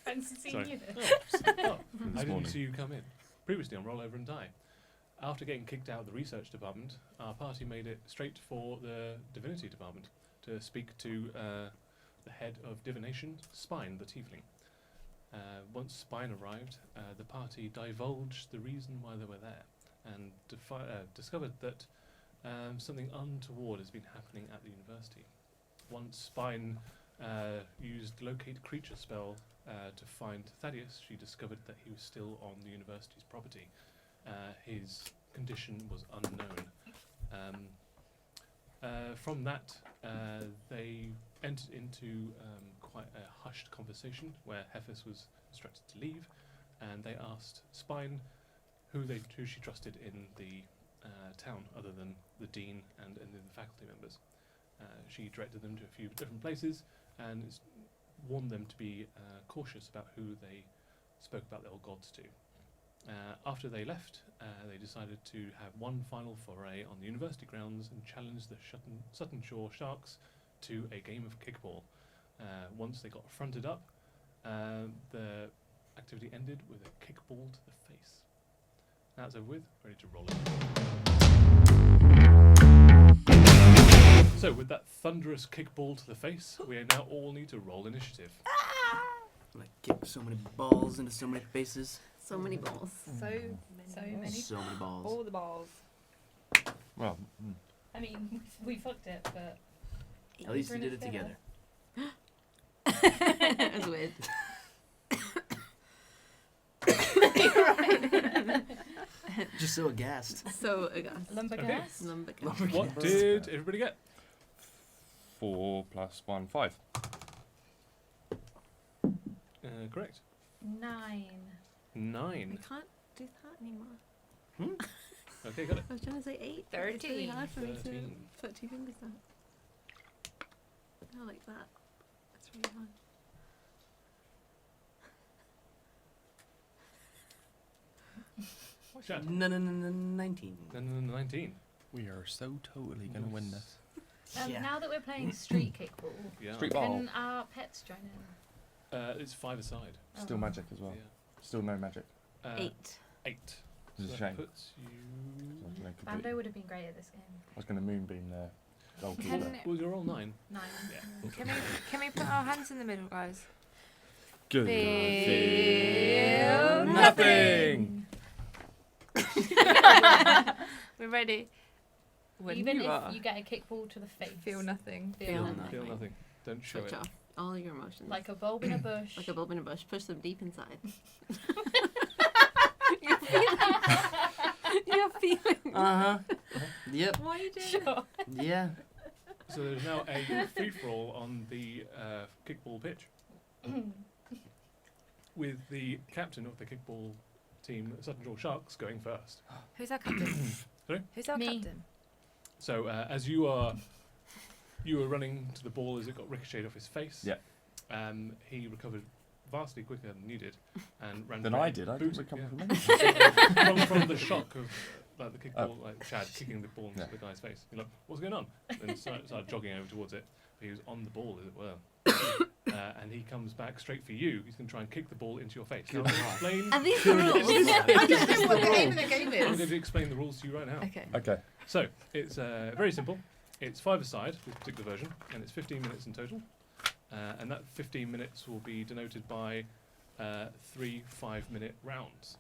Fancy seeing Sorry. you there. I didn't see you come in. Previously on Roll Over and Die. After getting kicked out of the research department, our party made it straight for the divinity department to speak to the head of divination, Spine, the tiefling. Once Spine arrived, the party divulged the reason why they were there and discovered that something untoward has been happening at the university. Once Spine used Locate Creature spell to find Thaddeus, she discovered that he was still on the university's property. His condition was unknown. From that, they entered into quite a hushed conversation where Hephaestus was instructed to leave, and they asked Spine who she trusted in the town other than the dean and the faculty members. She directed them to a few different places and warned them to be cautious about who they spoke about their gods to. After they left, they decided to have one final foray on the university grounds and challenge the Sutton Shore Sharks to a game of kickball. Once they got fronted up, the activity ended with a kickball to the face. Now it's over with, ready to roll it. So with that thunderous kickball to the face, we now all need to roll initiative. Like kick so many balls into so many faces. So many balls. So many. So many balls. All the balls. Well, I mean, we fucked it, but At least we did it together. That was weird. Just so aghast. So aghast. lumberjass. Lumberjack. What did everybody get? 4 + 1, 5. Correct. 9. 9. We can't do that anymore. Okay, got it. I was trying to say 8. but It's really 13. hard for me to 13. put two fingers down. I like that. That's really hard. Chad. No, 19. And 19. We are so totally going to win this. Yeah. Now that we're playing street kickball, Yeah. Street ball. can our pets join in? It's 5 aside. Still Oh. magic as well. Yeah. Still no magic. 8. 8. It's a So shame. that puts you. I was gonna Bando complete- would have been great at this game. I was going to moonbeam the goalkeeper. Can- Well, you're all 9. 9. Yeah. Can we put our hands in the middle, guys? Good. Feel nothing. We're ready. When Even you if are. you get a kickball to the face. Feel nothing. Feel nothing. nothing. Feel nothing. Don't show Switch it. off all your emotions. Like a bulb in a bush. Like a bulb in a bush. Push them deep inside. You're feeling. Uh huh. Yep. What are you doing? Sure. Yeah. So there's now a free-for-all on the kickball pitch, with the captain of the kickball team, Sutton Shore Sharks, going first. Who's our captain? Sorry? Who's our Me. captain? So as you were running to the ball as it got ricocheted off his face. Yeah. He recovered vastly quicker than you did, and ran. Than away, I did. I didn't booted- recover yeah. from anything. from the shock of like the kickball, Oh. like Chad kicking the ball into Yeah. the guy's face. You're like, what's going on? And started jogging over towards it. He was on the ball, as it were. And he comes back straight for you. He's going to try and kick the ball into your face. Now, I'm going to explain. Are these the Good rules? lord. I don't know what the aim of the game I'm is. going to explain the rules to you right now. Okay. Okay. So it's very simple. It's 5 aside, this particular version, and it's 15 minutes in total. And that 15 minutes will be denoted by 3 5-minute rounds.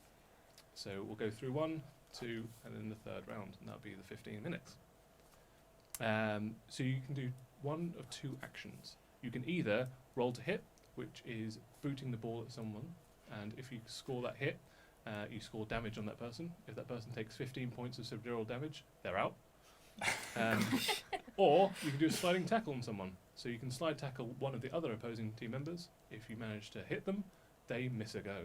So we'll go through 1, 2, and then the third round, and that'll be the 15 minutes. So you can do one of 2 actions. You can either roll to hit, which is booting the ball at someone, and if you score that hit, you score damage on that person. If that person takes 15 points of subdural damage, they're out. Or you can do a sliding tackle on someone. So you can slide tackle one of the other opposing team members. If you manage to hit them, they miss a go.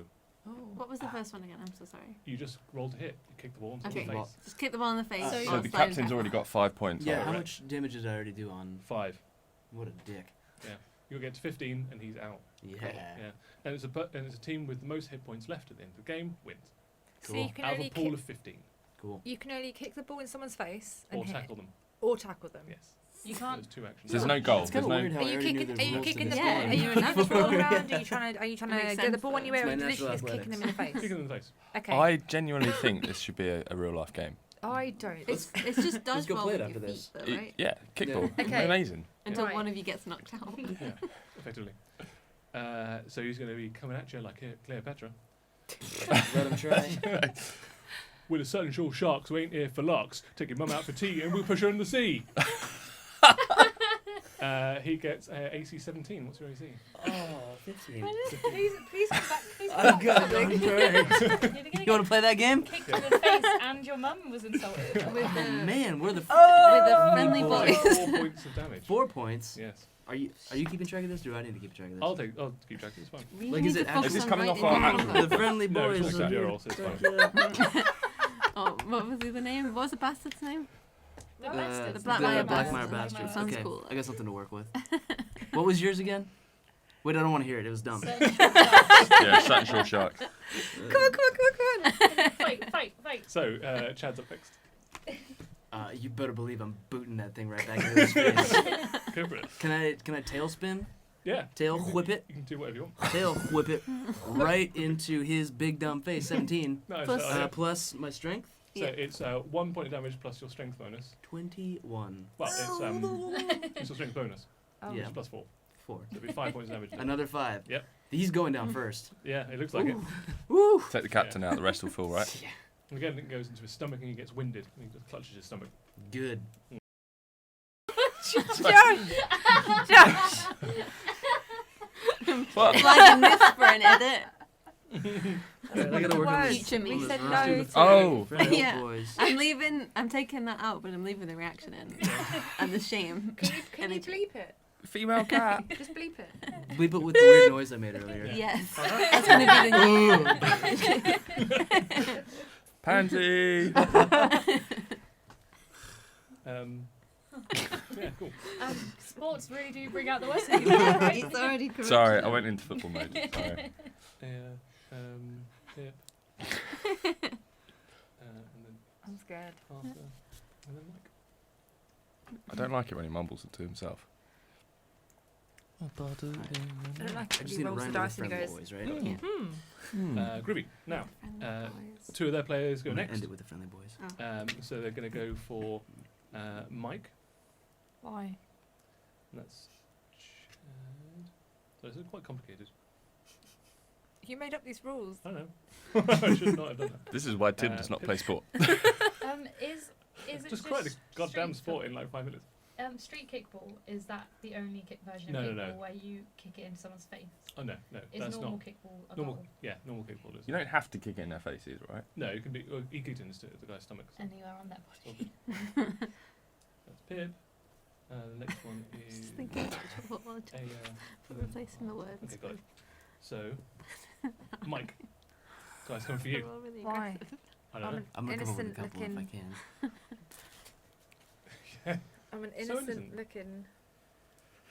Oh. What was the first one again? I'm so sorry. You just roll to hit. You kick the ball into Okay. the face. Just kick the ball in the face. So or So the slide captain's tackle. already got 5 points. Yeah. on How it. much damage did I already do on? 5. What a dick. You'll get to 15 and he's out. Yeah. Yeah. And it's a team with the most hit points left at the end of the game wins. So you can Out of only a pool kick. of 15. Cool. You can only kick the ball in someone's face and Or hit tackle them. or tackle them. Yes. You can't. There's 2 actions. There's no goal. It's There's kind of no. weird how Are I you already knew kicking? there Are you was kicking the most ball? of Yeah. Are you a natural around? Are you trying It to makes get the sense ball though. anywhere, or It's my literally natural just kicking them in the face? Kick them in the face. Okay. I genuinely think this should be a real life game. I don't. It's just let's go dodgeball play it with after your this. feet, though, right? Yeah, kickball. Okay. Amazing. Until Right. one of you gets knocked out. Yeah, effectively. So he's going to be coming at you like Cleopatra. Let him try. With a certain sure sharks who ain't here for larks. Take your mum out for tea and we'll push her in the sea. He gets AC 17. What's your AC? Oh, 15. Please come back. Please come I'm back. good. You're gonna You want to play that game? kicked in the face, and your mum was insulted. With Oh, the man, we're the with the friendly boy. boys. 4 points of damage. 4 points. Yes. Are you keeping track of this? Or do I need to keep track of this? I'll keep track. It's fine. We Like, need is to it focus Is this on coming writing off our the actual- novel. The friendly No, boys. it's not are exactly here. roll, so it's fine. Oh, what was the other name? What was the bastard's name? The bastards. The Blackmire Blackmire Bastards. Bastards. Sounds Okay, cool. I got something to work with. What was yours again? Wait, I don't want to hear it. It was dumb. Yeah, certain short sharks. Come on. Fight. So, Chad's up next. You better believe I'm booting that thing right back into his face. Go for it. Can I tailspin? Yeah. Tail whip it? You can do whatever you want. Tail whip it right into his big dumb face. 17. No, Plus- so, Plus my strength? so Yeah. it's 1 point of damage plus your strength bonus. 21. Well, it's your strength bonus, Oh. which Yeah. is plus 4. 4. So it'll be 5 points of damage. Another 5. Yep. He's going down first. Yeah, it looks like it. Woo! Take the captain out, the rest will fall, right? And again, it goes into his stomach and he gets winded. And he just clutches his stomach. Good. Josh. What? Flagging this for an edit. I gotta work on this. Future me. We said on no this to- Oh. friendly Yeah. boys. I'm taking that out, but I'm leaving the reaction in. And the shame. Can you Anything. bleep it? Female cat. Just bleep it. Bleep it with the weird noise I made earlier. Yes. That's going to be the new. Pansy. Yeah, cool. Sports really do bring out the worst in you. It's already correct. Sorry, I went into football mode. Sorry. Pip. And then I'm scared. Arthur. And then Mike. I don't like it when he mumbles it to himself. I don't like I it. just He need to rolls the rhyme dice with and he friendly goes, boys, right? Yeah. Groovy. Now, Friendly boys. 2 of their players go I'm gonna next. end it with the friendly boys. Oh. So they're going to go for Mike. why? And that's Chad. So this is quite complicated. You made up these rules. I don't know. I should not have done that. This is why Tim does not play sport. Is it Just quite a goddamn street sport in like 5 minutes. Street kickball, is that the only version No, of no, kickball no. where you kick it into someone's face? Oh no, Is that's normal not kickball a normal. goal Yeah, normal kickball is. You don't have to kick it in their faces, right? No, it can be. Well, he kicked into the guy's stomach. So anywhere on their it's all body? good. That's Pip. The next one is Just thinking about football a. for replacing the words. Okay, got it. So, Mike. Guys, coming for you. They're all really Why? aggressive. I don't know. I'm gonna come up with a Innocent couple if I looking- can. I'm an So innocent innocent. looking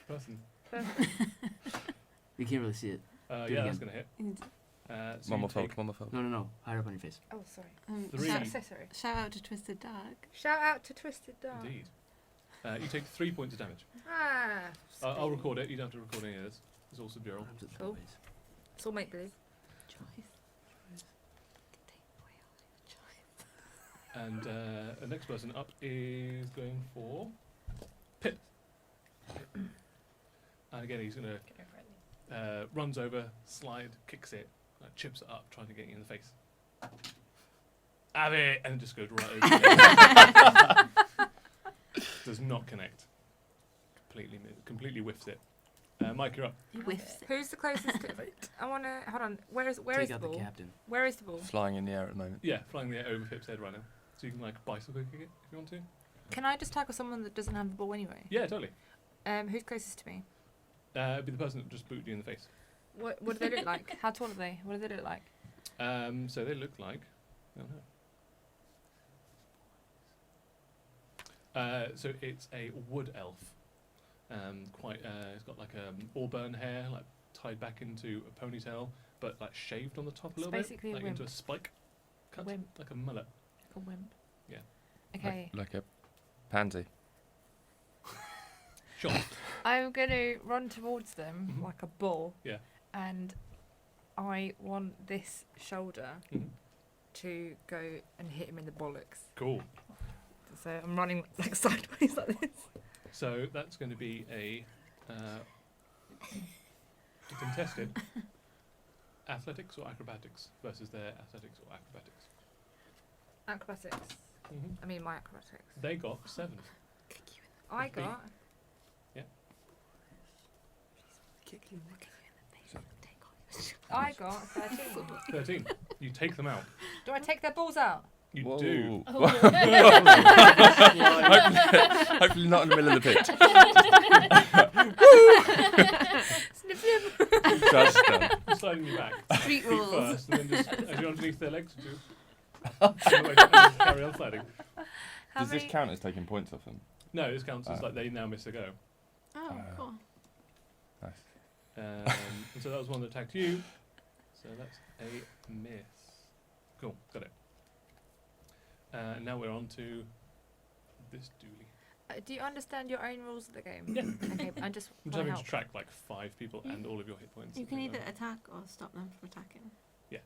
Person. person. You can't really see it. Yeah, again. that's gonna hit. So One you more fold, take one more fold. No. Higher up on your face. Oh, sorry. Three. Shout, Accessory. shout out to Twisted Dark. Shout out to Twisted Dark. Indeed. You take 3 points of damage. Ah. I'll record it. You don't have to record any of this. It's all subdural. Rhymes with Cool. boys. It's all make believe. Choice. And the next person up is going for Pip. And again, he's going to Go for it. runs over, slide, kicks it, chips it up, trying to get you in the face. Have it! And it just goes right over. Does not connect. Completely whiffs it. Mike, you're up. He whiffs it. Who's the closest to I wanna hold on. Where is Take the out ball? the captain. Where is the ball? Flying in the air at the moment. Yeah, flying the air over Pip's head right now. So you can like bicycle kick it if you want to. Can I just tackle someone that doesn't have the ball anyway? Yeah, totally. Who's closest to me? It'd be the person that just booted you in the face. What do they look like? How tall are they? What do they look like? So they look like. I don't know. So it's a wood elf. It's got like auburn hair, like tied back into a ponytail, but like shaved on the top a It's little basically a bit, like wimp. into a spike cut, Wimp. like a mullet. Like a wimp. Yeah. Okay. Like a pansy. Sure. I'm going to run towards them Mhm. like a bull. Yeah. And I want this shoulder Mhm. to go and hit him in the bollocks. Cool. So I'm running like sideways like this. So that's going to be a contested athletics or acrobatics versus their athletics or acrobatics. Acrobatics. I mean my acrobatics. They got 7. I Beat. got. Yeah. I got 13. 13. You take them out. Do I take their balls out? You Whoa. do. Oh. Hopefully not in the middle of the pitch. Snip, snip. Just done. You're sliding you back. Street Feet rules. first, and then just as you're underneath their legs, you just carry on sliding. How Does this many- count as taking points off them? No, this counts as Ah. like they now miss a go. Oh, cool. Nice. And so that was one that attacked you. So that's a miss. Cool, got it. Now we're on to this dually. Do you understand your own rules of the game? Yeah. Okay, I just I'm want just to having help. to track like 5 people and all of your hit points. You can and either things attack or stop them from attacking. like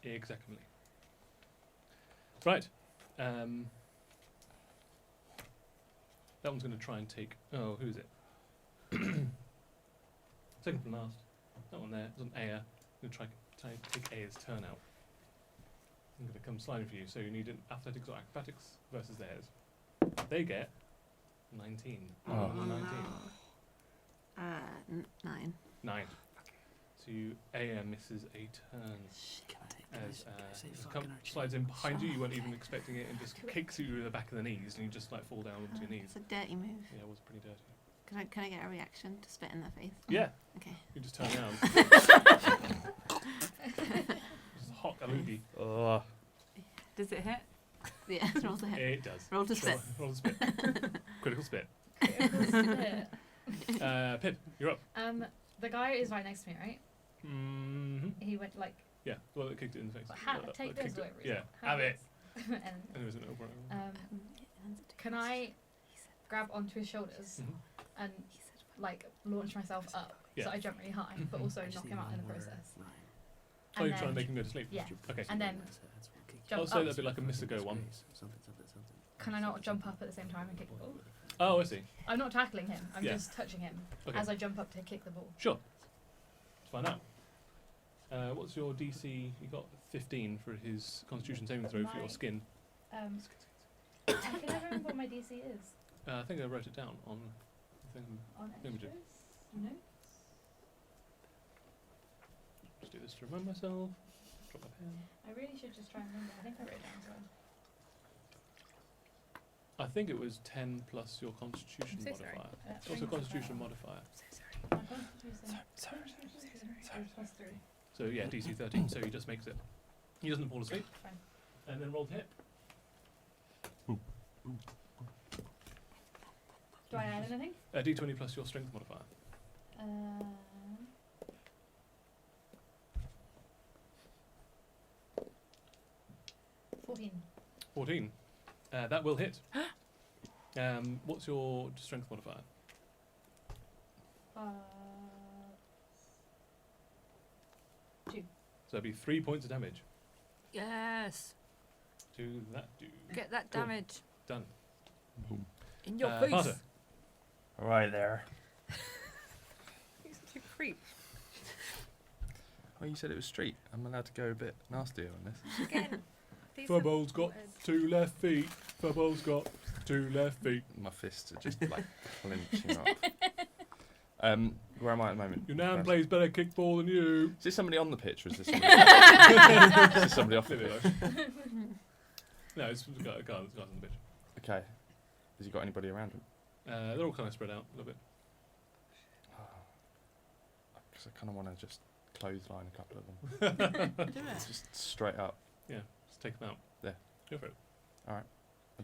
that. Exactly. Right. That one's going to try and take. Oh, who's it? Second from last. That one there. It's an Aya. I'm going to try and take Aya's turn out. I'm going to come sliding for you. So you need an athletics or acrobatics versus theirs. They get 19. Oh. 19. 9. 9. So Aya misses a turn as this slides in behind you. You weren't even expecting it and just kicks you in the back of the knees and you just like fall down onto your knees. It's a dirty move. Yeah, it was pretty dirty. Can I get a reaction to spit in their face? Yeah, Okay. you just turn around. Just hot galugi. Oh. Does it hit? Yeah, roll to hit. It does. Roll to spit. Roll to spit. Critical spit. Yeah. Pip, you're up. The guy is right next to me, right? Mm-hmm. He went like, Yeah, well, it kicked it in the face. take That this, kicked it. whatever. it is. Yeah, have it. and And it was an over. can I grab onto his shoulders Mhm. and like launch myself up Yeah. so I jump really high, but also knock him out in the process? Oh, you're trying to make him go to sleep? Yeah. Okay. And then I'll jump say up. that'd be like a miss a go one. Can I not jump up at the same time and kick the ball? Oh, I see. I'm not tackling him. I'm Yeah. just touching him Okay. as I jump up to kick the ball. Sure. Let's find out. What's your DC? You got 15 for his Constitution saving throw for your skin. I can never remember what my DC is. I think I wrote it down on the thing. On Imogen. extras? No. Just do this to remind myself. Drop my pen. I really should just try and remember. I think I wrote it down as well. I think it was 10 plus your Constitution I'm so sorry. modifier. That's Also rings a Constitution bell. modifier. My Constitution. Is plus 3. So yeah, DC 13. So he just makes it. He doesn't fall asleep. Fine. And then roll to hit. Do I add anything? D20 plus your strength modifier. 14. 14. That will hit. What's your strength modifier? So that'd be 3 points of damage Yes. to that dude. Get that Cool. damage Boom. in your face. Parter. Right there. You're such a creep. Oh, you said it was street. I'm allowed to go a bit nastier on this. Again. these are Fubbo's got words. 2 left feet. Fubbo's got 2 left feet. My fists are just like clenching up. Where am I at the moment? Your nan Right. plays better kickball than you. Is this somebody on the pitch or is this somebody, is this somebody off the Maybe pitch? No, it's the guy on the pitch. Okay. Has he got anybody around him? They're all kind of spread out a little bit. Because I kind of want to just clothesline a couple of them. Do it. Just straight up. Just take them out. Yeah. Go for it. I'll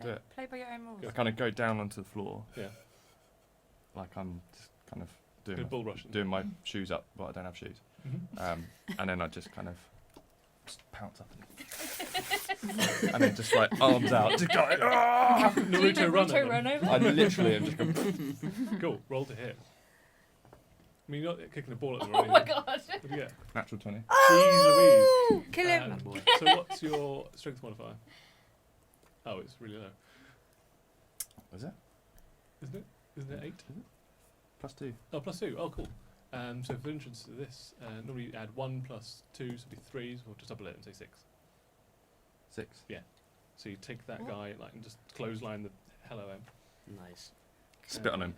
do it. Play by your own rules. I kind of go down onto the floor. Yeah. Like I'm just kind of Good doing bull rush. doing my shoes up, but I don't have shoes. Mhm. And then I just kind of just pounce up and and then just like arms out, just going. "Ah!" Do you Naruto run at them. run over? I literally am just going. Cool. Roll to hit. I mean, you're not kicking the ball at them or Oh my anything. god. What do you get? Natural 20. Jeez Louise. Kill him. So what's your strength modifier? Oh, it's really low. Is it? Isn't it? Isn't it 8? +2. Oh, +2. Oh, cool. So for entrance to this, normally you add 1 plus 2, so it'd be 3, so we'll just double it and say 6. 6. So you take that guy like and just clothesline the hell out of him. Nice. Spit on him.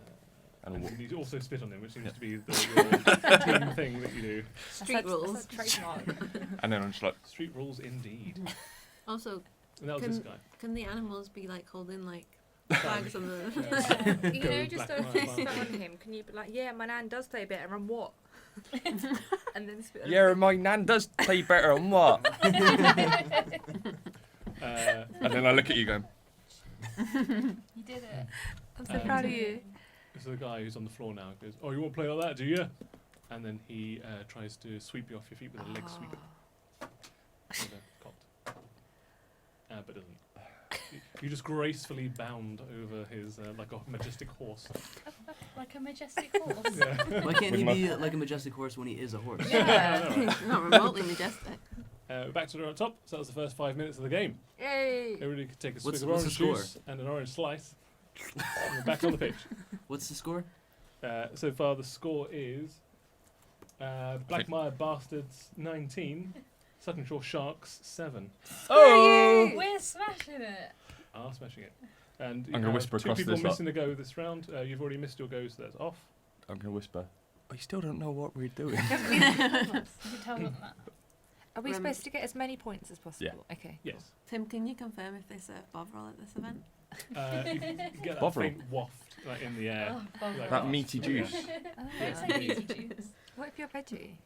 And And you also spit on him, which seems Yeah. to be your team thing that you do. Street rules. That's a trademark. and then I'm just like, Street rules indeed. Also, And that was this guy. can the animals be like holding like flags on the? Yeah. You Go know, just black don't and white. spit on him. Can you be like, yeah, my nan does play better and what? And then spit on him. yeah, my nan does play better on what? And then I look at you going, You did it. I'm so proud of you. So the guy who's on the floor now goes, "Oh, you want to play like that, do you?" And then he tries to sweep you off your feet with a leg sweep. With a cot. But doesn't. You just gracefully bound over his like a majestic horse. Like a majestic horse. Yeah. Why can't With he my- be like a majestic horse when he is a horse? Yeah, I know, right? Not remotely majestic. Back to the top. So that was the first 5 minutes of the game. Yay. Everybody could take a What's- swig of what's orange the score? juice and an orange slice. And we're back on the pitch. What's the score? So far, the score is Blackmire Bastards 19, Sutton Shore Sharks 7. oh! We're smashing it. Are smashing it. And you I'm gonna have whisper two across people this lot. missing a go this round. You've already missed your go, so that's off. I'm going to whisper, I still don't know what we're doing. You can tell them that. Are we Rem- supposed to get as many points as possible? Okay. Yes. Tim, can you confirm if they serve Bovril at this event? You can get that Bovril. faint waft like, in the air. Oh, bother. Like That meaty juice. Don't say meaty juice. What if you're veggie?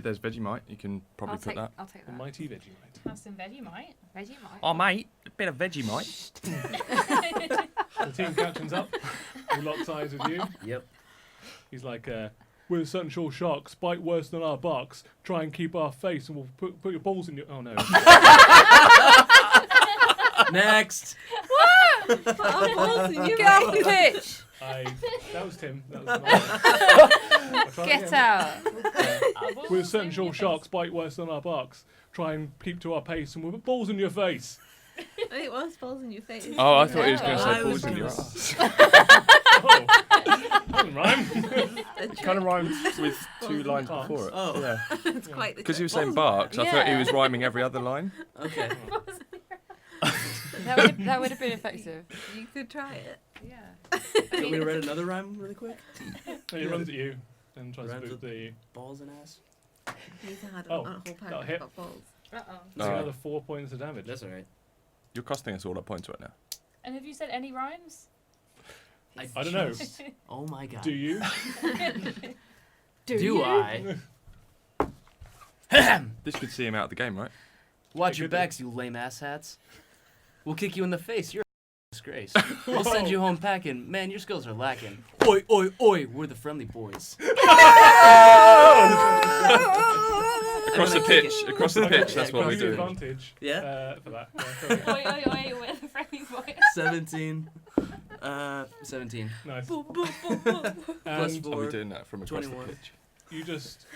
There's Vegemite. You can probably put that. I'll take The that. mighty Vegemite. Have some Vegemite. Vegemite. Oh, mate, a bit of Vegemite. The team captain's up. He locks eyes with you. Yep. He's like, we're the Sutton Shore Sharks, bite worse than our barks. Try and keep our face and we'll put your balls in your... Oh, no. Next. Put our balls in your Get off the face. pitch! That was Tim. That was mine. I'll try Get again. out! We're the Sutton Shore Sharks, bite worse than our barks. Try and keep to our pace and we'll put balls in your face. It was balls in your face. Oh, I thought he was going to I say was balls in your gonna ass. Oh, that doesn't rhyme. Kind of rhymed with 2 lines Barks. before it. Oh. Yeah. It's quite the Because he was trick. saying barks, I thought he Yeah. was rhyming every other line. Okay. That would have been effective. You could try it. Yeah. Do you want me to write another rhyme really quick? He runs at you and tries to Rhymes boot with- the... Balls and ass. He's had Oh, a whole that'll paragraph hit. about balls. Uh-oh. That's Oh. another 4 points of damage. That's alright. You're costing us all our points right now. And have you said any rhymes? I don't know. Oh my god. Do you? Do I? This could see him out of the game, right? Watch I your could do. backs, you lame asshats. We'll kick you in the face. You're a disgrace. We'll send you home packing. Man, your skills are lacking. Oi, oi, oi. We're the friendly boys. Across the gonna kick pitch. Across the pitch. That's what I'll we give you do. advantage Yeah? for that. Yeah, so- Oi, oi, oi, we're the friendly boys. 17. 17. nice. Plus And 4. Are we doing that from across 21. the pitch? you just...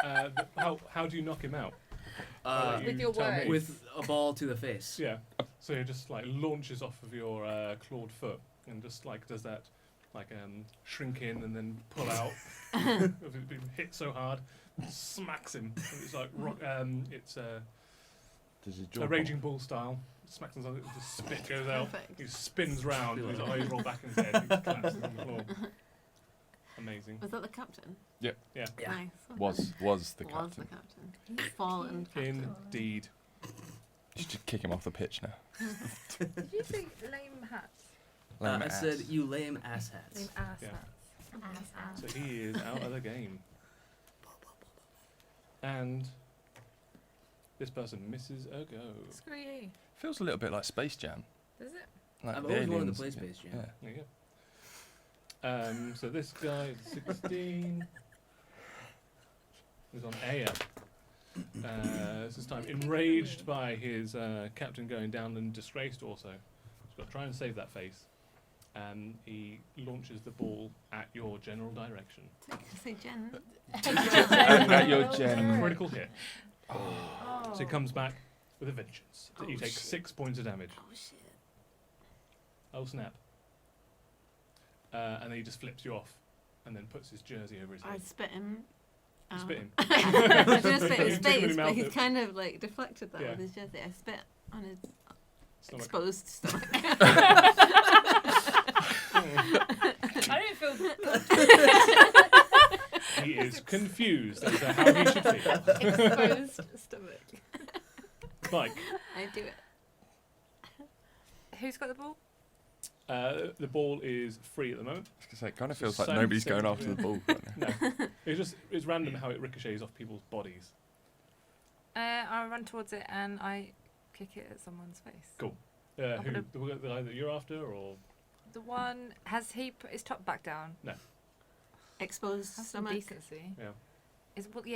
how do you knock him out? Uh, With your tell me. words. with a ball to the face. Yeah. So he just like launches off of your clawed foot and just like does that like shrink in and then pull out. If it's been hit so hard, smacks him. And it's like it's Does his a jaw raging bull style. Smacks him, so the spit goes out. Perfect. He spins round, and his eyes roll back in his head. And he collapses on the floor. Amazing. Was that the captain? Yeah. Nice. was the Was the captain? captain. He's fallen captain. Indeed. You should kick him off the pitch now. Did you say lame hats? Lame I ass. said, you lame asshats. Lame ass Yeah. hats. So he is out of the game. And this person misses a go. Screw you. Feels a little bit like Space Jam. Does it? Like I've the always wanted to aliens. play Space Jam. Yeah. There you go. So this guy is 16. He's on Aya. This time, enraged by his captain going down and disgraced also. He's got to try and save that face. And he launches the ball at your general direction. Say Jen. At your gen. Critical hit. Oh. So he comes back with a vengeance. So you Oh, take shit. 6 points of damage. Oh shit. Oh snap. And then he just flips you off and then puts his jersey over his I head. spit him. You spit him. I was gonna spit in his You took him in face, your but mouth he's it. kind of like deflected that Yeah. with his jersey. I spit on his Stomach. exposed stomach. I don't feel He is confused as to how he should feel. exposed stomach. Mike, I do it. Who's got the ball? the ball is free at the moment. I was gonna say, it kind of So feels like same nobody's thing, going after yeah. the ball right now. No, it's random how it ricochets off people's bodies. I run towards it and I kick it at someone's face. Cool. I'm Who? gonna- The guy that you're after, or The one, has he put his top back down? Exposed That's some stomach. decency. yeah? But do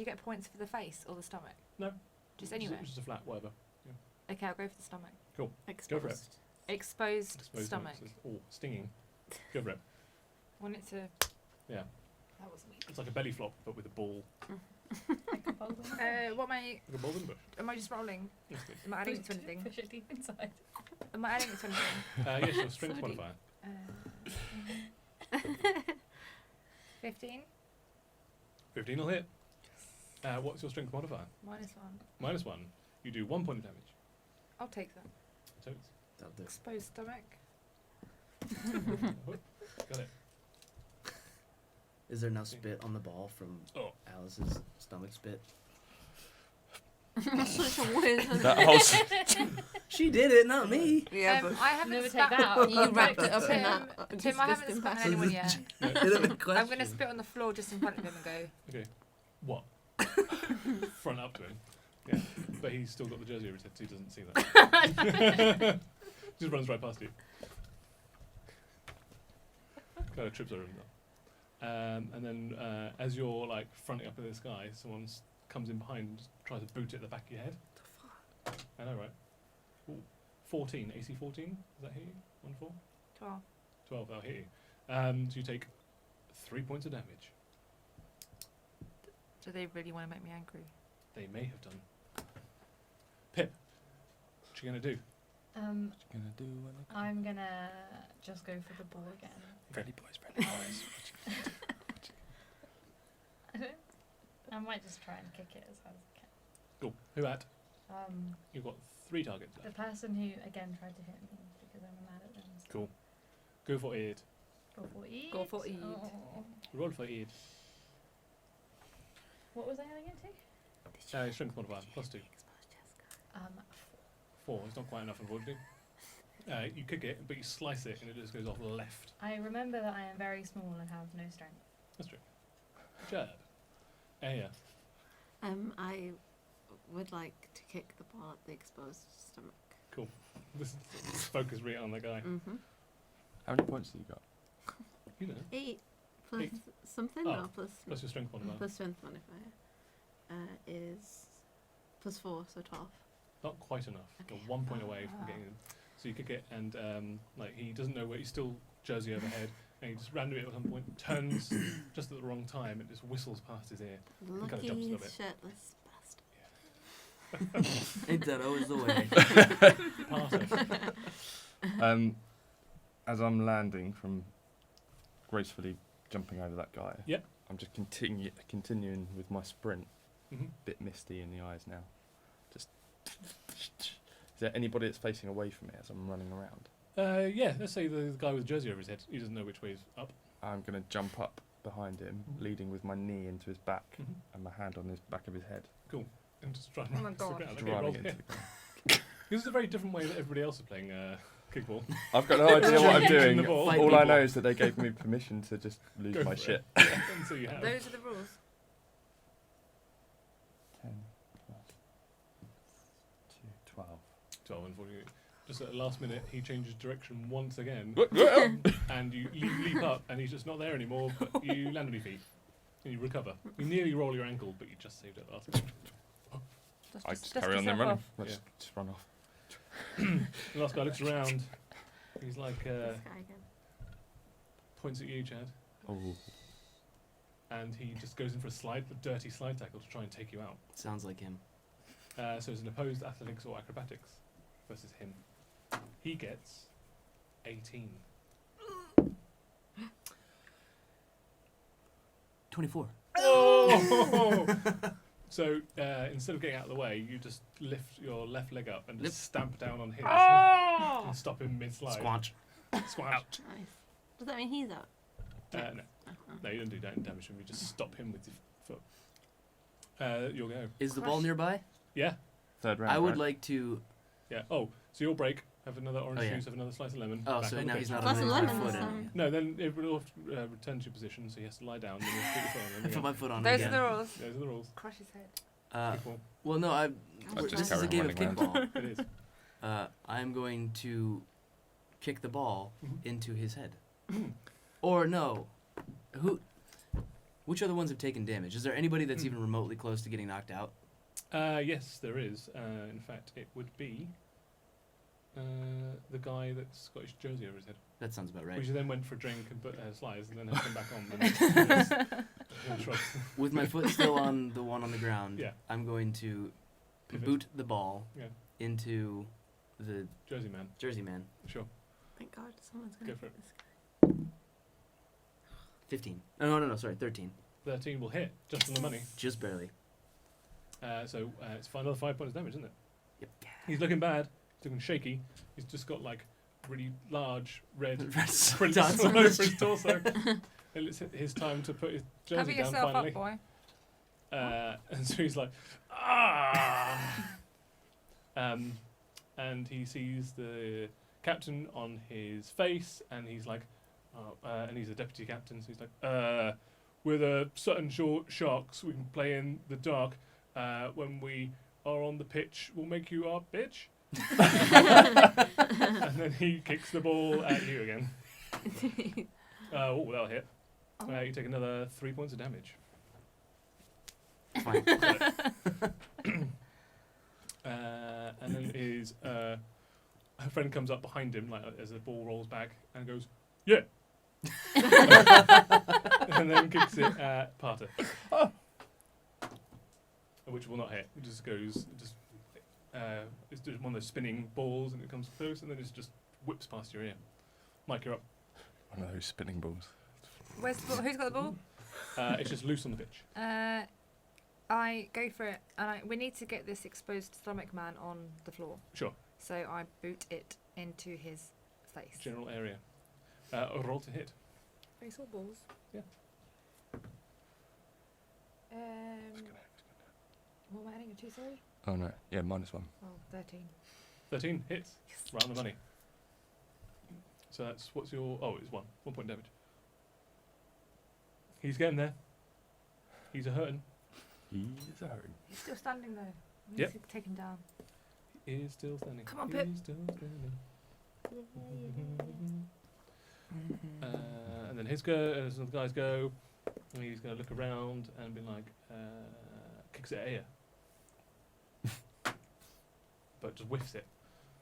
you get points for the face or the stomach? No. Just anywhere. Just a flat, whatever. Okay, I'll go for the stomach. Exposed. for it. Exposed Exposed stomach. Oh, stinging. Go for it. Want it to. Yeah. That was weak. It's like a belly flop, but with a ball. like a bowling. What am I? Like a ball in the bush. Am I just rolling? That's good. Am I adding it to anything? Push it deep inside. Am I adding it to anything? Yes, your strength So deep. modifier. 15. 15 will hit. What's your strength modifier? -1. -1. You do 1 point of damage. I'll take that. So it's That'll do. Exposed stomach. got it. Is there now spit on the ball from Oh. Alice's stomach spit? That's such a weird. That whole She did it, not me. Yeah, but I haven't Never spat. take that out. you wrapped it up in Tim, that. Tim, I haven't disgusting spat on package. anyone yet. Legitimate question. I'm gonna spit on the floor just in front of him and go. Okay. What? Front up to him. Yeah. But he's still got the jersey over his head, so he doesn't see that. Just runs right past you. Kind of trips over him though. And then as you're like fronting up at this guy, someone comes in behind and just tries to boot it at the back of your head. I know, right? Ooh. 14. AC 14? Does that hit you? 1-4? 12. 12, that'll hit you. So you take 3 points of damage. Do they really want to make me angry? They may have done. Pip, what you gonna do? gonna do when I'm gonna just go for the ball again. Friendly boys, friendly boys. I might just try and kick it as hard as I can. Cool. Who at? The You've got 3 targets left. person who again tried to hit me because I'm mad at them. So Cool. Go for it. Go for it. Go for it. Oh. Roll for it. What was I adding it to? Strength modifier, +2. 4. It's not quite enough, unfortunately. You kick it, but you slice it, and it just goes off left. I remember that I am very small and have no strength. That's true. Jab. Yeah. I would like to kick the ball at the exposed stomach. This focus right on the guy. Mm-hmm. How many points do you got? You know, 8 plus 8. something, Oh, or plus plus your strength modifier. plus strength modifier is plus 4, so 12. Not quite enough. You're Okay. 1 point away from getting him. So you kick it, and like he doesn't know where he's still jersey overhead, and he just randomly at some point turns just at the wrong time and just whistles past his ear. kinda Lucky jumps a little bit. shirtless bastard. Ain't that always the way? Parter. As I'm landing from gracefully jumping over that guy, Yep. I'm just continuing with my sprint. Mhm. Bit misty in the eyes now. Just. Is there anybody that's facing away from me as I'm running around? Yeah, let's say the guy with the jersey over his head. He doesn't know which way is up. I'm gonna jump up behind him, Mhm. leading with my knee into his back Mhm. and my hand on his back of his head, And just try and Oh my run to the God. ground. Okay, driving roll into it. the ground. This is a very different way that everybody else is playing kickball. I've got no idea what I'm Changing doing. the ball. Fight All I people. know is that they gave me permission to just lose Go my for shit. it. And so you have. Those are the rules. 10 plus 2, 12. 12, unfortunately. Just at the last minute, he changes direction once again, and you leap up, and he's just not there anymore, but you land on your feet. and you recover. You nearly roll your ankle, but you just saved it last time. I just carry on then running. Let's just run off. The last guy looks around. He's like, This guy again. points at you, Chad, Oh. and he just goes in for a dirty slide tackle to try and take you out. Sounds like him. So it's an opposed athletics or acrobatics versus him. He gets 18. 24. Oh! So instead of getting out of the way, you just lift your left leg up and just stamp down on his and stop him mid-slide. Squanch. Squash. Nice. Does that mean he's out? No. Uh-huh. No, you don't do damage to him. You just stop him with your foot. You'll go. Is the ball nearby? Yeah. Third round. I would right? like to. Yeah. Oh, so you'll break. Have another orange Oh, yeah. juice. Have another slice of lemon. Oh, back so on the now pitch. he's not Slice on of my lemon foot this in. time. No, then it will return to your position, so he has to lie down. Then you have to put your foot on. I There put you my go. foot on Those again. are the rules. Those are the rules. Crush his head. Kickball. Well, no, I this just is carry a on game of running around. kickball. It is. I'm going to kick the ball Mhm. into his head. Or no, which other ones have taken damage? Is there anybody that's even remotely close to getting knocked out? Yes, there is. In fact, it would be the guy that's got his jersey over his head. That sounds about right. Which then went for a drink and put slides and then had come back on. Then shrugs. With my foot still on the one on the ground, Yeah. I'm going to Pivot. boot the ball Yeah. into the Jersey man. Jersey man. Sure. Thank God someone's gonna Go for hit it. this guy. 15. No, sorry, 13. 13 will hit, just on the money. Just barely. So it's another 5 points damage, isn't it? Yep. He's looking bad. He's looking shaky. He's just got like really large red Red prints dots all on over his his torso. And it's his time to put his Cover jersey down yourself finally. up, boy. And so he's like, ah! And he sees the captain on his face, and he's like, and he's a deputy captain, so he's like, with a certain sharks, we can play in the dark. When we are on the pitch, we'll make you our bitch. And then he kicks the ball at you again. That'll hit. You take another 3 points of damage. Fine. And then his her friend comes up behind him like as the ball rolls back and goes, yeah. And then kicks it at Parter. Which will not hit. It just goes, it's just one of those spinning balls and it comes close and then it just whips past your ear. Mike, you're up. One of those spinning balls. Where's the ball? Who's got the ball? It's just loose on the pitch. I go for it, and we need to get this exposed stomach man on the floor. Sure. So I boot it into his face. General area. Roll to hit. Face or balls? Yeah. What am I adding? A 2, sorry? Oh no, yeah, -1. Oh, 13. 13 hits. Yes. Round the money. So that's, what's your, it's 1 point damage. He's getting there. He's a hurting. He's a hurry. He's still standing though. We Yep. need to take him down. He is still standing. Come on, Pip. He's still standing. And then his go, as the guys go, and he's going to look around and be like, kicks it at you. But just whiffs it.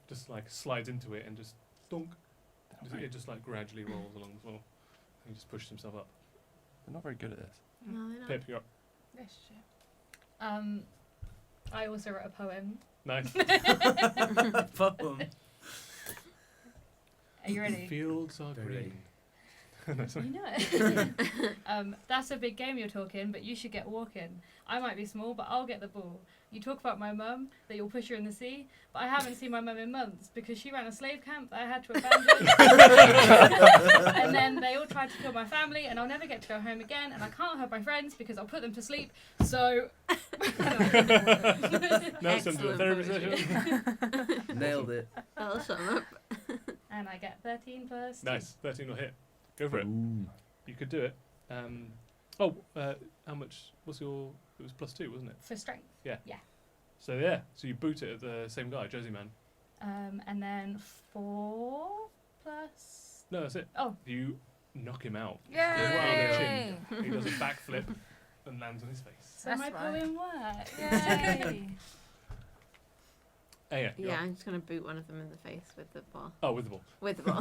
Just like slides into it and just donk. It just like gradually rolls along the floor. He just pushes himself up. They're not very good at this. No, they're not. Pip, you're up. Yes, shit. I also wrote a poem. Nice. Poem. Are you ready? Fields are Very green. No, sorry. You know it. That's a big game you're talking, but you should get walking. I might be small, but I'll get the ball. You talk about my mum, that you'll push her in the sea, but I haven't seen my mum in months because she ran a slave camp that I had to abandon. And then they all tried to kill my family, and I'll never get to go home again, and I can't hug my friends because I'll put them to sleep. So... Now it's time to do a Excellent therapy poetry. session. Nailed it. I'll shut them up. And I get 13 first. Nice. 13 will hit. Go for it. Boom. You could do it. How much? What's your? It was +2, wasn't it? For strength. So yeah. So you boot it at the same guy, Jersey man. And then 4 plus... No, that's it. Oh. You knock him out. Yay! Right on the chin. He does a backflip and lands on his face. So That's my right. poem worked. Yay. Yeah, you're Yeah, up. I'm just gonna boot one of them in the face with the ball. Oh, with the ball. With the ball.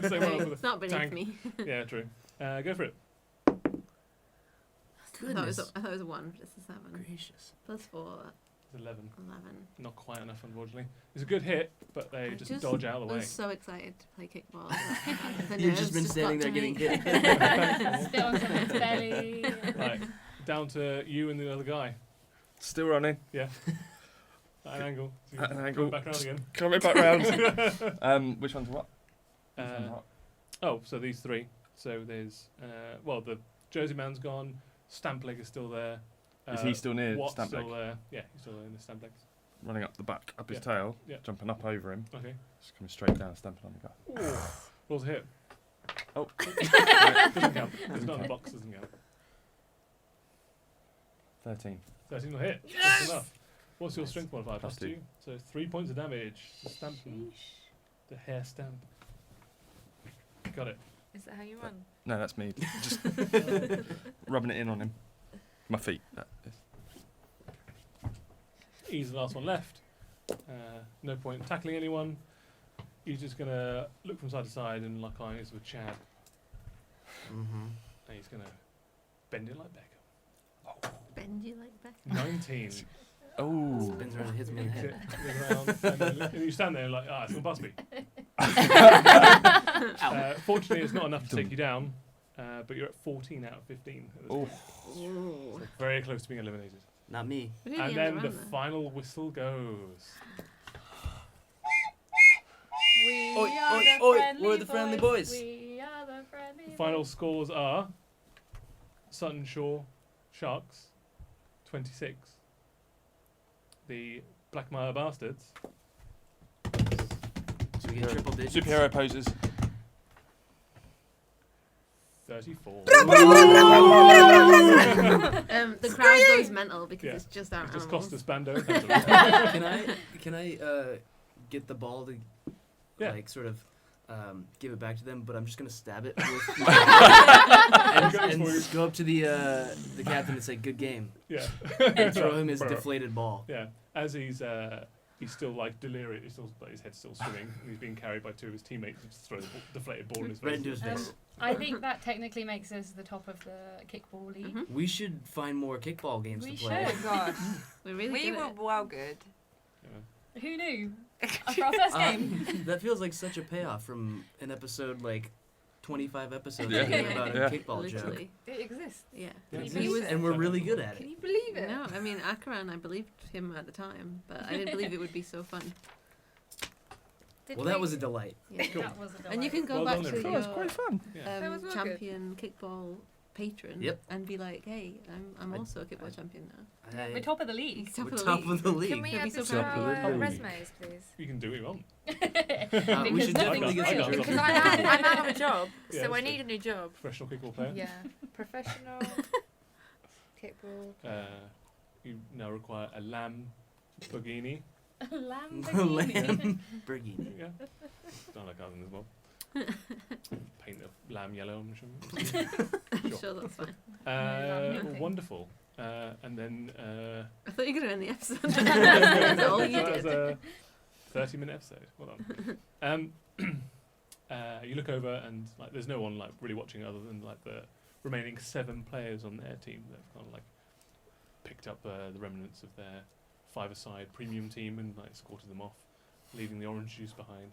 Same one with It's the not beneath tank. me. Yeah, true. Go for it. I thought it was a 1, but it's a 7. Gracious. Plus 4, It's 11. 11. Not quite enough, unfortunately. It's a good hit, but they I just dodge out of the I way. was so excited to play kickball. The You've nerves just been standing got there to getting me. hit. Spit on someone's belly. Right, down to you and the other guy. Still running. At an angle. So At an come angle. Back around again. Coming back round. Which one's what? Which one's what? Oh, so these three. So there's, the Jersey man's gone. Stamp leg is still there. Is he still near Watt's Stamp still leg? there. Yeah, he's still in the stamp legs. Running up the back, up his Yeah. tail, Yeah. jumping up over him, Okay. just coming straight down, stamping on the guy. Rolls a hit. Oh. Doesn't count. It's not in the box, doesn't count. 13. 13 will hit. That's enough. What's your Nice. strength modifier? Plus +2. So 3 points of damage. The stamp. The hair stamp. Got it. Is that how you run? No, that's me. Just rubbing it in on him. My feet. That is. He's the last one left. No point tackling anyone. He's just going to look from side to side and lock eyes with Chad. Mm-hmm. And he's going to bend it like Beckham. Bend you like that. 19. Oh. Spins around and hits me in the head. Goes around and you stand there like, it's going to bust me. Fortunately, it's not enough to take you down, but you're at 14 out of 15. At this Oh. point. Ooh. So very close to being eliminated. Not me. We didn't And end then the the round, though. final whistle goes. We Oi, are oi, the oi, friendly we're the friendly boys. We are the friendly The final boys. scores are Sutton Shore Sharks 26. The Blackmire Bastards. So we get triple digits. Superhero poses. 34. The crowd goes mental because Yeah. it's just our It just animals. cost us Bando. Can I get the ball to Yeah. like sort of give it back to them, but I'm just gonna stab it with Go and for it. go up to the captain and say good game Yeah. and throw him his deflated ball. Yeah. As he's still like delirious, he's still, like, his head's still swimming, and he's being carried by two of his teammates and just throw the deflated ball in his face. Right into his face. I think that technically makes us the top of the kickball league. Mhm. We should find more kickball games We to play. should. Oh gosh. We're really We good were at it. well good. Yeah. Who knew? After our first game. That feels like such a payoff from an episode like 25 episodes Yeah. ago about a Yeah. kickball joke. Literally. It exists. Yeah. Yeah. Can you It believe was- it? and we're really good at Can it. you believe it? No, I mean, Akran, I believed him at the time, but I didn't believe it would be so fun. Did Well, that we- was a delight. Yeah. Cool. That was a And you delight. can go Well back done, to everyone. That was quite fun. Yeah. That was well good. champion kickball patron Yep. and be like, hey, I'm I- also a kickball champion now. We're top of the league. Top We're of the top league. of the league. Can we You'll add be so this to proud. our Absolutely. resumes, please? You can do what you want. we Because should nothing's definitely I get got some it. Because jobs. I'm out of a job, Yeah, so I that's need true. a new job. Professional kickball player. Yeah, professional kickball. You now require a lamb bogini. Lamborghini. Burgini. Yeah. Don't like cousin as well. Paint the lamb yellow, I'm sure. I'm Sure. sure that's fine. nothing. Wonderful. And then I thought you were going to end the episode. that's That's all you that was did. a 30-minute episode. Well done. You look over and like there's no one like really watching other than like the remaining 7 players on their team. They've kind of like picked up the remnants of their 5-a-side premium team and like escorted them off, leaving the orange juice behind.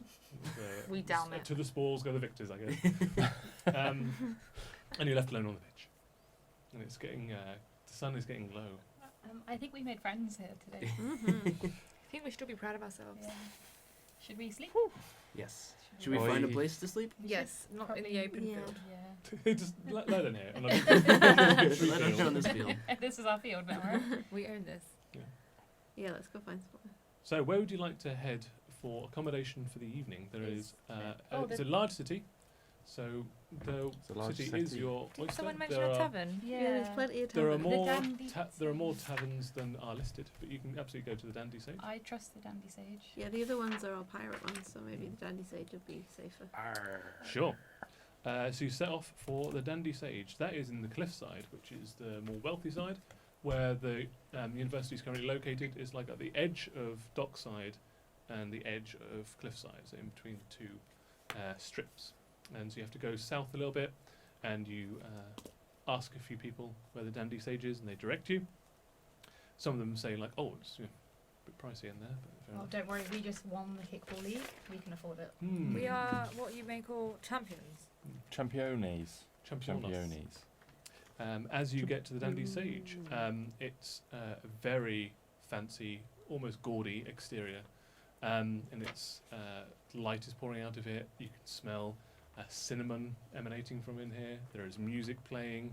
We down it. To the spoils go the victors, I guess. And you're left alone on the pitch. And it's getting the sun is getting low. I think we made friends here today. Mhm. I think we should all be proud of ourselves. Yeah. Should we sleep? Yes. Should we Oi. find a place to sleep? Yes, not in the Probably- open Yeah. field. Yeah. Just let them hear. And Let us know on this field. This is our field now, right? We own this. Yeah, let's go find someone. So, where would you like to head for accommodation for the evening? There is it's a large city, so the It's a large city is city. your Did oyster. someone mention There a are, tavern? Yeah, there's plenty of there are time. more Dandy there are more Sage. taverns than are listed, but you can absolutely go to the Dandy Sage. I trust the Dandy Sage. Yeah, the other ones are all pirate ones, so maybe the Dandy Sage would be safer. Sure. So you set off for the Dandy Sage. That is in the cliffside, which is the more wealthy side, where the university is currently located. Is like at the edge of Dockside and the edge of Cliffside, so in between the two strips. And so you have to go south a little bit, and you ask a few people where the Dandy Sage is, and they direct you. Some of them say like, "Oh, it's a bit pricey in there." But fair Oh, enough. don't worry, we just won the Kickball League. We can afford it. We are what you may call champions. Championes. Championes. As you get to the Dandy Sage, it's a very fancy, almost gaudy exterior, and it's light is pouring out of it. You can smell cinnamon emanating from in here. There is music playing.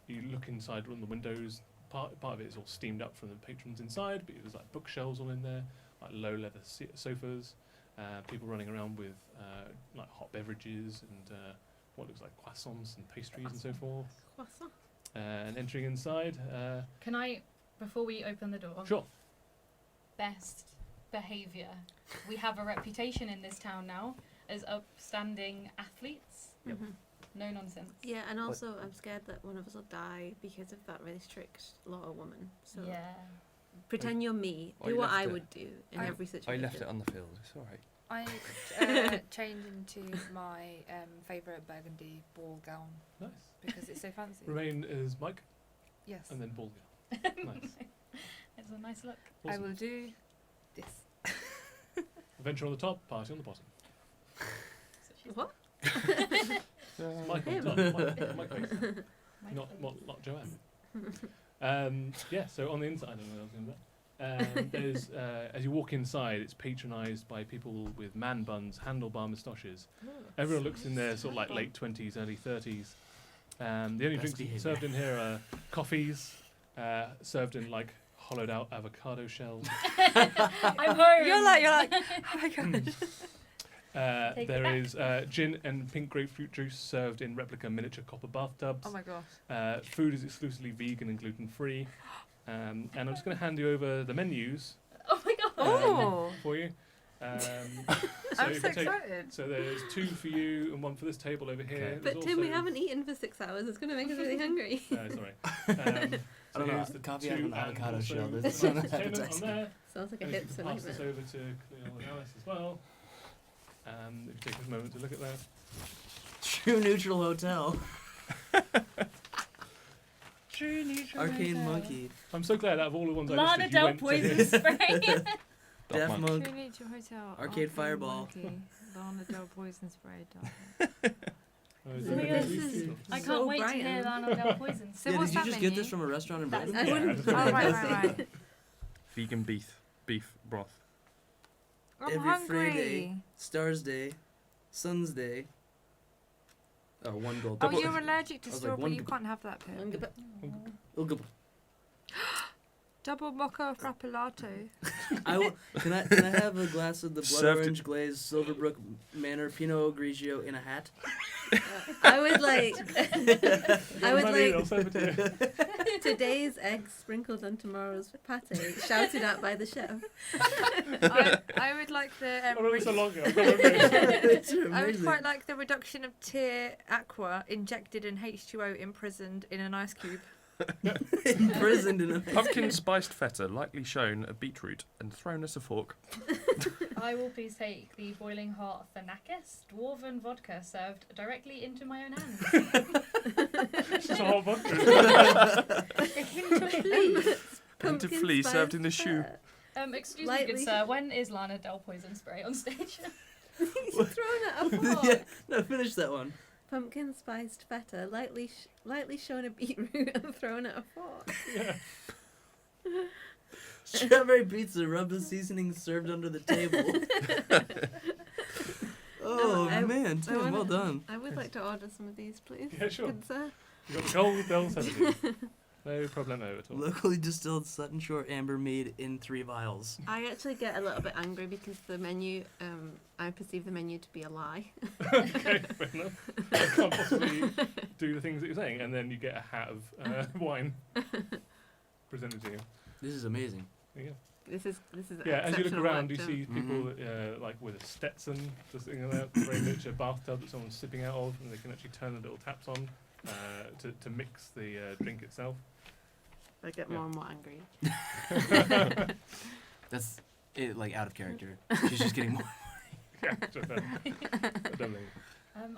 You look inside one of the windows. Part of it is all steamed up from the patrons inside, but there's like bookshelves all in there, like low leather sofas. People running around with like hot beverages and what looks like croissants and pastries and so forth. Croissant. And entering inside, Can I, before we open the door, sure. best behaviour. We have a reputation in this town now as upstanding athletes. Yep. Mhm. No nonsense. Yeah, and also I'm scared that one of us will die because of that really strict law woman. So Yeah. pretend you're me. I Do what I left it. would do in I- every I situation. left it on the field. It's all right. I change into my favourite burgundy ball gown Nice. because it's so fancy. Remain as Mike Yes, and then ball girl. Nice. It's a nice look. I Awesome. will do this. Adventure on the top, party on the bottom. So she's What? Mike on Him. the top. Mike face. my Not Joanne. Yeah, so on the inside, I don't know what I was going to say. There's, as you walk inside, it's patronised by people with man buns, handlebar moustaches. Everyone looks in their sort of like late 20s, early 30s. The only Best drinks behaviour. served in here are coffees, served in like hollowed out avocado shells. I'm home. You're like, oh my god. Take it There back. is gin and pink grapefruit juice served in replica miniature copper bathtubs. Oh my gosh. Food is exclusively vegan and gluten free. And I'm just going to hand you over the menus Oh my god. Oh, for you. So I'm you so can take- excited. So there's 2 for you and 1 for this table over here. Okay. There's But Tim, we also- haven't eaten for 6 hours. It's going to make us really hungry. Sorry. I don't know. here's the Coffee 2 out of an and avocado also shell. the Doesn't sound entertainment on appetizing. there. Sounds like a And you hipster can pass this nightmare. over to Cleo and Alice as well. If you take a moment to look at that. True Neutral Hotel. True neutral. Arcane hotel. Monkey. I'm so glad out of all the ones I Lana listed, you Del went to poison his. spray. Deaf Monk. Monk. True Nature Hotel. Arcade Fireball. Monkey, Lana Del Poison Spray. Oh, is Oh my it? God, this is- I can't So wait to hear Brighton. Lana Del poison. So Yeah, what's did you that just menu? get this from a restaurant in That's- Britain? I wouldn't. Yeah. Oh, right. Vegan beef broth. I'm Every hungry. Friday, Stars Day, Sun's Day. Oh, 1 gold. Oh, Double- you're allergic to I was like, strawberry. one You g- can't have that, Pip. Oh, good. Double mocha frappuccino. Can I have a glass of the blood Served orange glazed Silverbrook Manor Pinot Grigio in a hat? I would like. I would Money, I'll like serve it to you. today's eggs sprinkled on tomorrow's pate, shouted at by the chef. I would like the. I've only so long ago. I've got memory. It's I would amazing. quite like the reduction of tear aqua injected in H2O imprisoned in an ice cube. Imprisoned in a Pumpkin spiced feta, lightly shown a beetroot and thrown as a fork. I will please take the boiling hot Thanakis dwarven vodka served directly into my own hands. It's just a whole vodka. A hint of flea. Hint of flea served in the shoe. Excuse me, good Lightly- sir. When is Lana Del poison spray on stage? Thrown at a fork. Yeah, no, finish that one. Pumpkin spiced feta, lightly shown a beetroot and thrown at a fork. Strawberry pizza, rub the seasoning served under the table. Oh I- man, I Tim, wanna- well done. I would like to order some of these, please. Yeah, sure. Good sir. You got the gold bell 70. No problemo at all. Locally distilled Sutton Shore amber made in 3 vials. I actually get a little bit angry because the menu, I perceive the menu to be a lie. Okay, fair enough. I can't possibly do the things that you're saying, and then you get a hat of wine presented to you. This is amazing. There you go. This is Yeah, as you look exceptional around, work you done. see people like with a Stetson, just sitting there, very miniature bathtub that someone's sipping out of, and they can actually turn the little taps on to mix the drink itself. I get more and more angry. That's it, like out of character. She's just getting more. Yeah, definitely.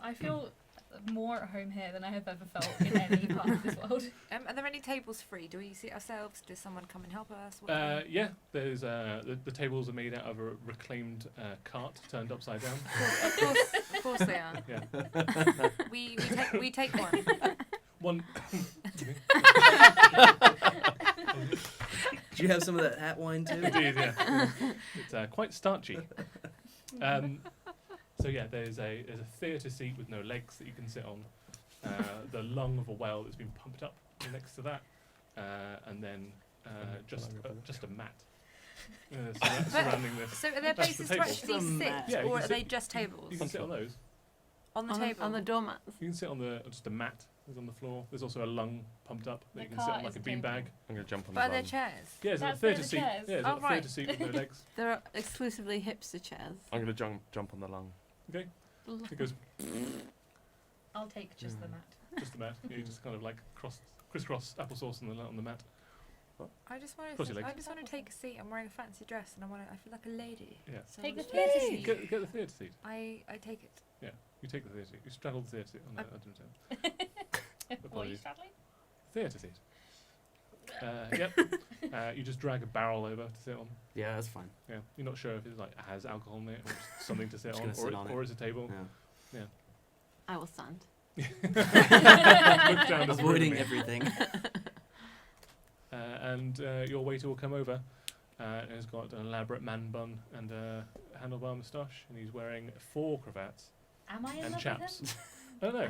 I feel more at home here than I have ever felt in any part of this world. Are there any tables free? Do we sit ourselves? Does someone come and help us? Yeah, there's the tables are made out of a reclaimed cart turned upside down. Of course they are. Yeah. We take one. One. Do you have some of that hat wine too? Indeed, yeah. It's quite starchy. So yeah, there's a theatre seat with no legs that you can sit on. The lung of a whale that's been pumped up next to that, and then just a mat surrounding this. So are there That's the places to table. actually Some sit, mat. Yeah, you or can are sit- they just tables? You can sit on those. On the table? On the doormats. You can sit on just a mat is on the floor. There's also a lung pumped up that The you can sit on cart like is a the table. beanbag. I'm going to jump on But are the there bum. chairs? Yeah, it's a That's where theatre the seat. chairs. Yeah, it's Oh, a right. theatre seat with no legs. There are exclusively hipster chairs. I'm going to jump on the lung. It goes I'll take just the mat. just the mat. You just kind of like crisscross applesauce on the mat. I just want Cross your to. legs. I just want to take a seat. I'm wearing a fancy dress, and I feel like a lady. Yeah. So Take I'll the just take a theatre seat. Get the theatre seat. I take it. You take the theatre seat. You straddle the theatre seat. Oh, no, I didn't What are you Apologies. straddling? Theatre seat. Yep. You just drag a barrel over to sit on. Yeah, that's fine. Yeah. You're not sure if it like has alcohol in it or just something to sit Just on, gonna sit on it. or it's a table. Yeah. I will stand. Look down Avoiding disapprovingly. everything. And your waiter will come over. And he's got an elaborate man bun and a handlebar moustache, and he's wearing 4 cravats Am I in and love chaps. with him? I don't know.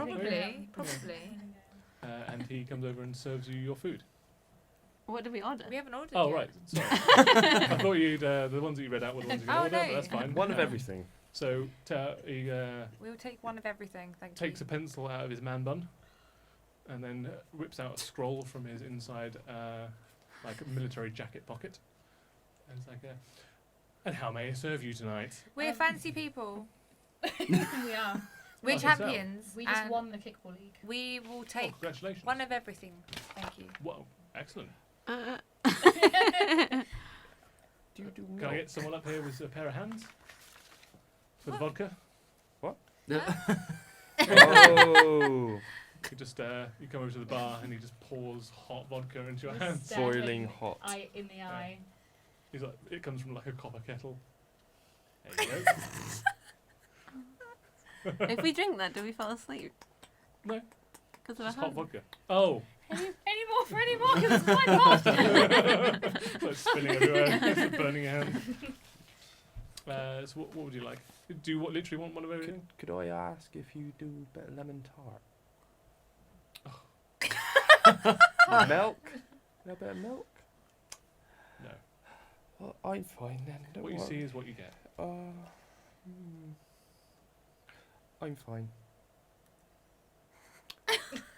Probably. And he comes over and serves you your food. What did we order? We haven't ordered Oh yet. right, sorry. I thought you'd the ones that you read out were the ones you Oh, ordered, no. but that's fine. One of everything. So he We'll take one of everything. Thank takes a you. pencil out of his man bun, and then whips out a scroll from his inside like military jacket pocket, and it's like, and how may I serve you tonight? We're fancy people. We are. We're Oh, champions. We just and won the Kickball League. We will Oh, take congratulations! one of everything. Thank you. Whoa, excellent. Do you do Can I get someone up here with a pair of hands for the vodka? Oh! You just you come over to the bar and he just pours hot vodka into your Just hands. stare Boiling him hot. Eye in the eye. He's like, it comes from like a copper kettle. There you go. If we drink that, do we fall asleep? No. Because of It's a hot hand. vodka. Oh, Any more for any more? Because it's quite hot. it's like spilling everywhere. It's burning your hand. So what would you like? Do you literally want one of everything? Could I ask if you do a bit of lemon tart? Milk? A bit of milk? No. Well, I'm fine then. Don't What you worry. see is what you get. I'm fine.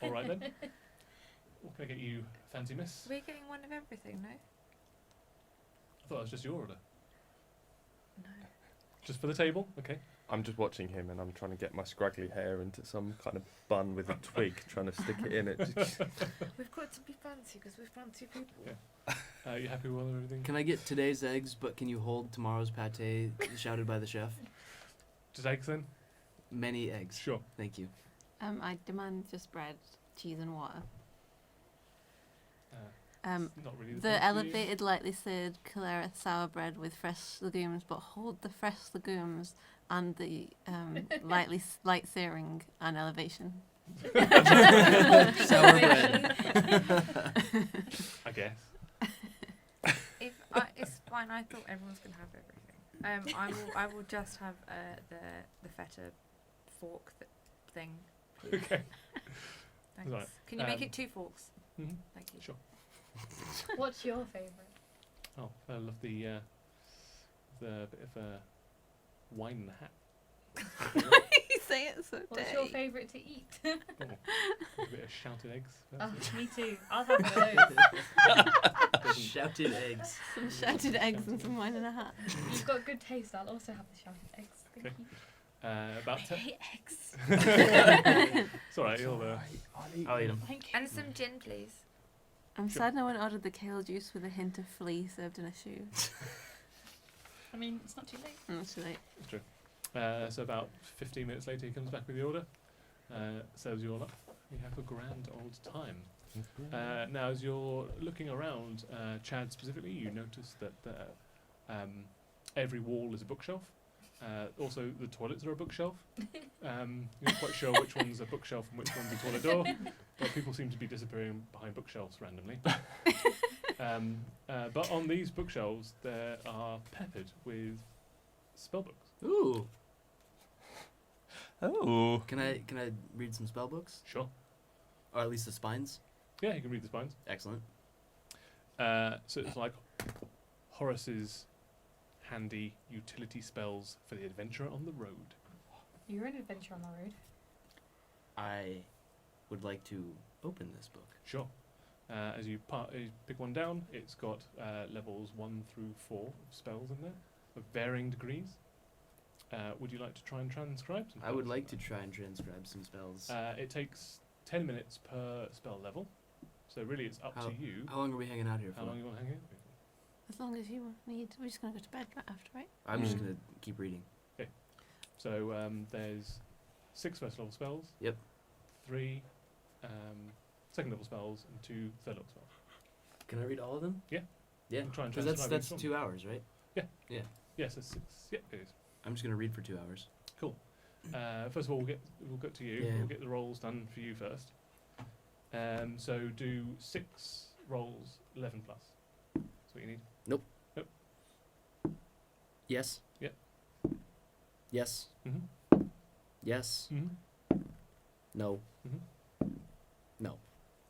All right then. What can I get you, fancy miss? We're getting one of everything, no? I thought that was just your order. No. Just for the table? Okay. I'm just watching him and I'm trying to get my scraggly hair into some kind of bun with a twig, trying to stick it in it. We've got to be fancy because we're fancy people. Yeah. You happy with everything? Can I get today's eggs, but can you hold tomorrow's pate shouted by the chef? Just eggs then? Many eggs. Sure. Thank you. I demand just bread, cheese, and water. It's not really The thing for you. elevated, lightly seared Calera sour bread with fresh legumes, but hold the fresh legumes and the light searing and elevation. Sour bread. I guess. It's fine. I thought everyone's gonna have everything. I will just have the feta fork thing. Please. Okay. Thanks. Right. Can you make it 2 forks? Mhm. Thank you. Sure. What's your favourite? Oh, I love the bit of wine in the hat. You say it so What's your favourite to eat? A bit of shouted eggs. Oh, me too. I'll have one of those. Shouted eggs. Some shouted eggs and some wine in a hat. You've got good taste. I'll also have the shouted eggs. Thank Okay. you. About I 10. hate eggs. It's alright, you'll. I'll eat them. Thank you. And some gin, please. I'm Sure. sad no one ordered the kale juice with a hint of flea served in a shoe. I mean, it's not too late. That's too late. So about 15 minutes later, he comes back with the order, serves you all up. You have a grand old time. Now, as you're looking around, Chad specifically, you notice that every wall is a bookshelf. Also, the toilets are a bookshelf. You're not quite sure which one's a bookshelf and which one's a toilet door, but people seem to be disappearing behind bookshelves randomly. But on these bookshelves, there are peppered with spellbooks. Ooh. Oh. Can I read some spell books? Sure. Or at least the spines? Yeah, you can read the spines. Excellent. So it's like Horace's handy utility spells for the adventurer on the road. You're an adventure on the road. I would like to open this book. Sure. As you pick one down, it's got levels 1 through 4 of spells in there, of varying degrees. Would you like to try and transcribe some I would spells? like to try and transcribe some spells. It takes 10 minutes per spell level, so really it's up to you How long are we hanging out here for? how long you want to hang out. As long as you need. We're just going to go to bed right after, right? I'm just Mm. going to keep reading. So there's 6 first level spells. Yep. 3 second level spells and 2 third level spells. Can I read all of them? Yeah. Yeah. And try and Because transcribe that's each one. 2 hours, right? Yes, it's 6. Yeah, it is. I'm just going to read for 2 hours. First of all, we'll get to you. Yeah. We'll get the rolls done for you first. So do 6 rolls, 11 plus. That's what you need. Yes. Yep. Yes. Mm-hmm. Yes. Mm-hmm. No. Mm-hmm. No.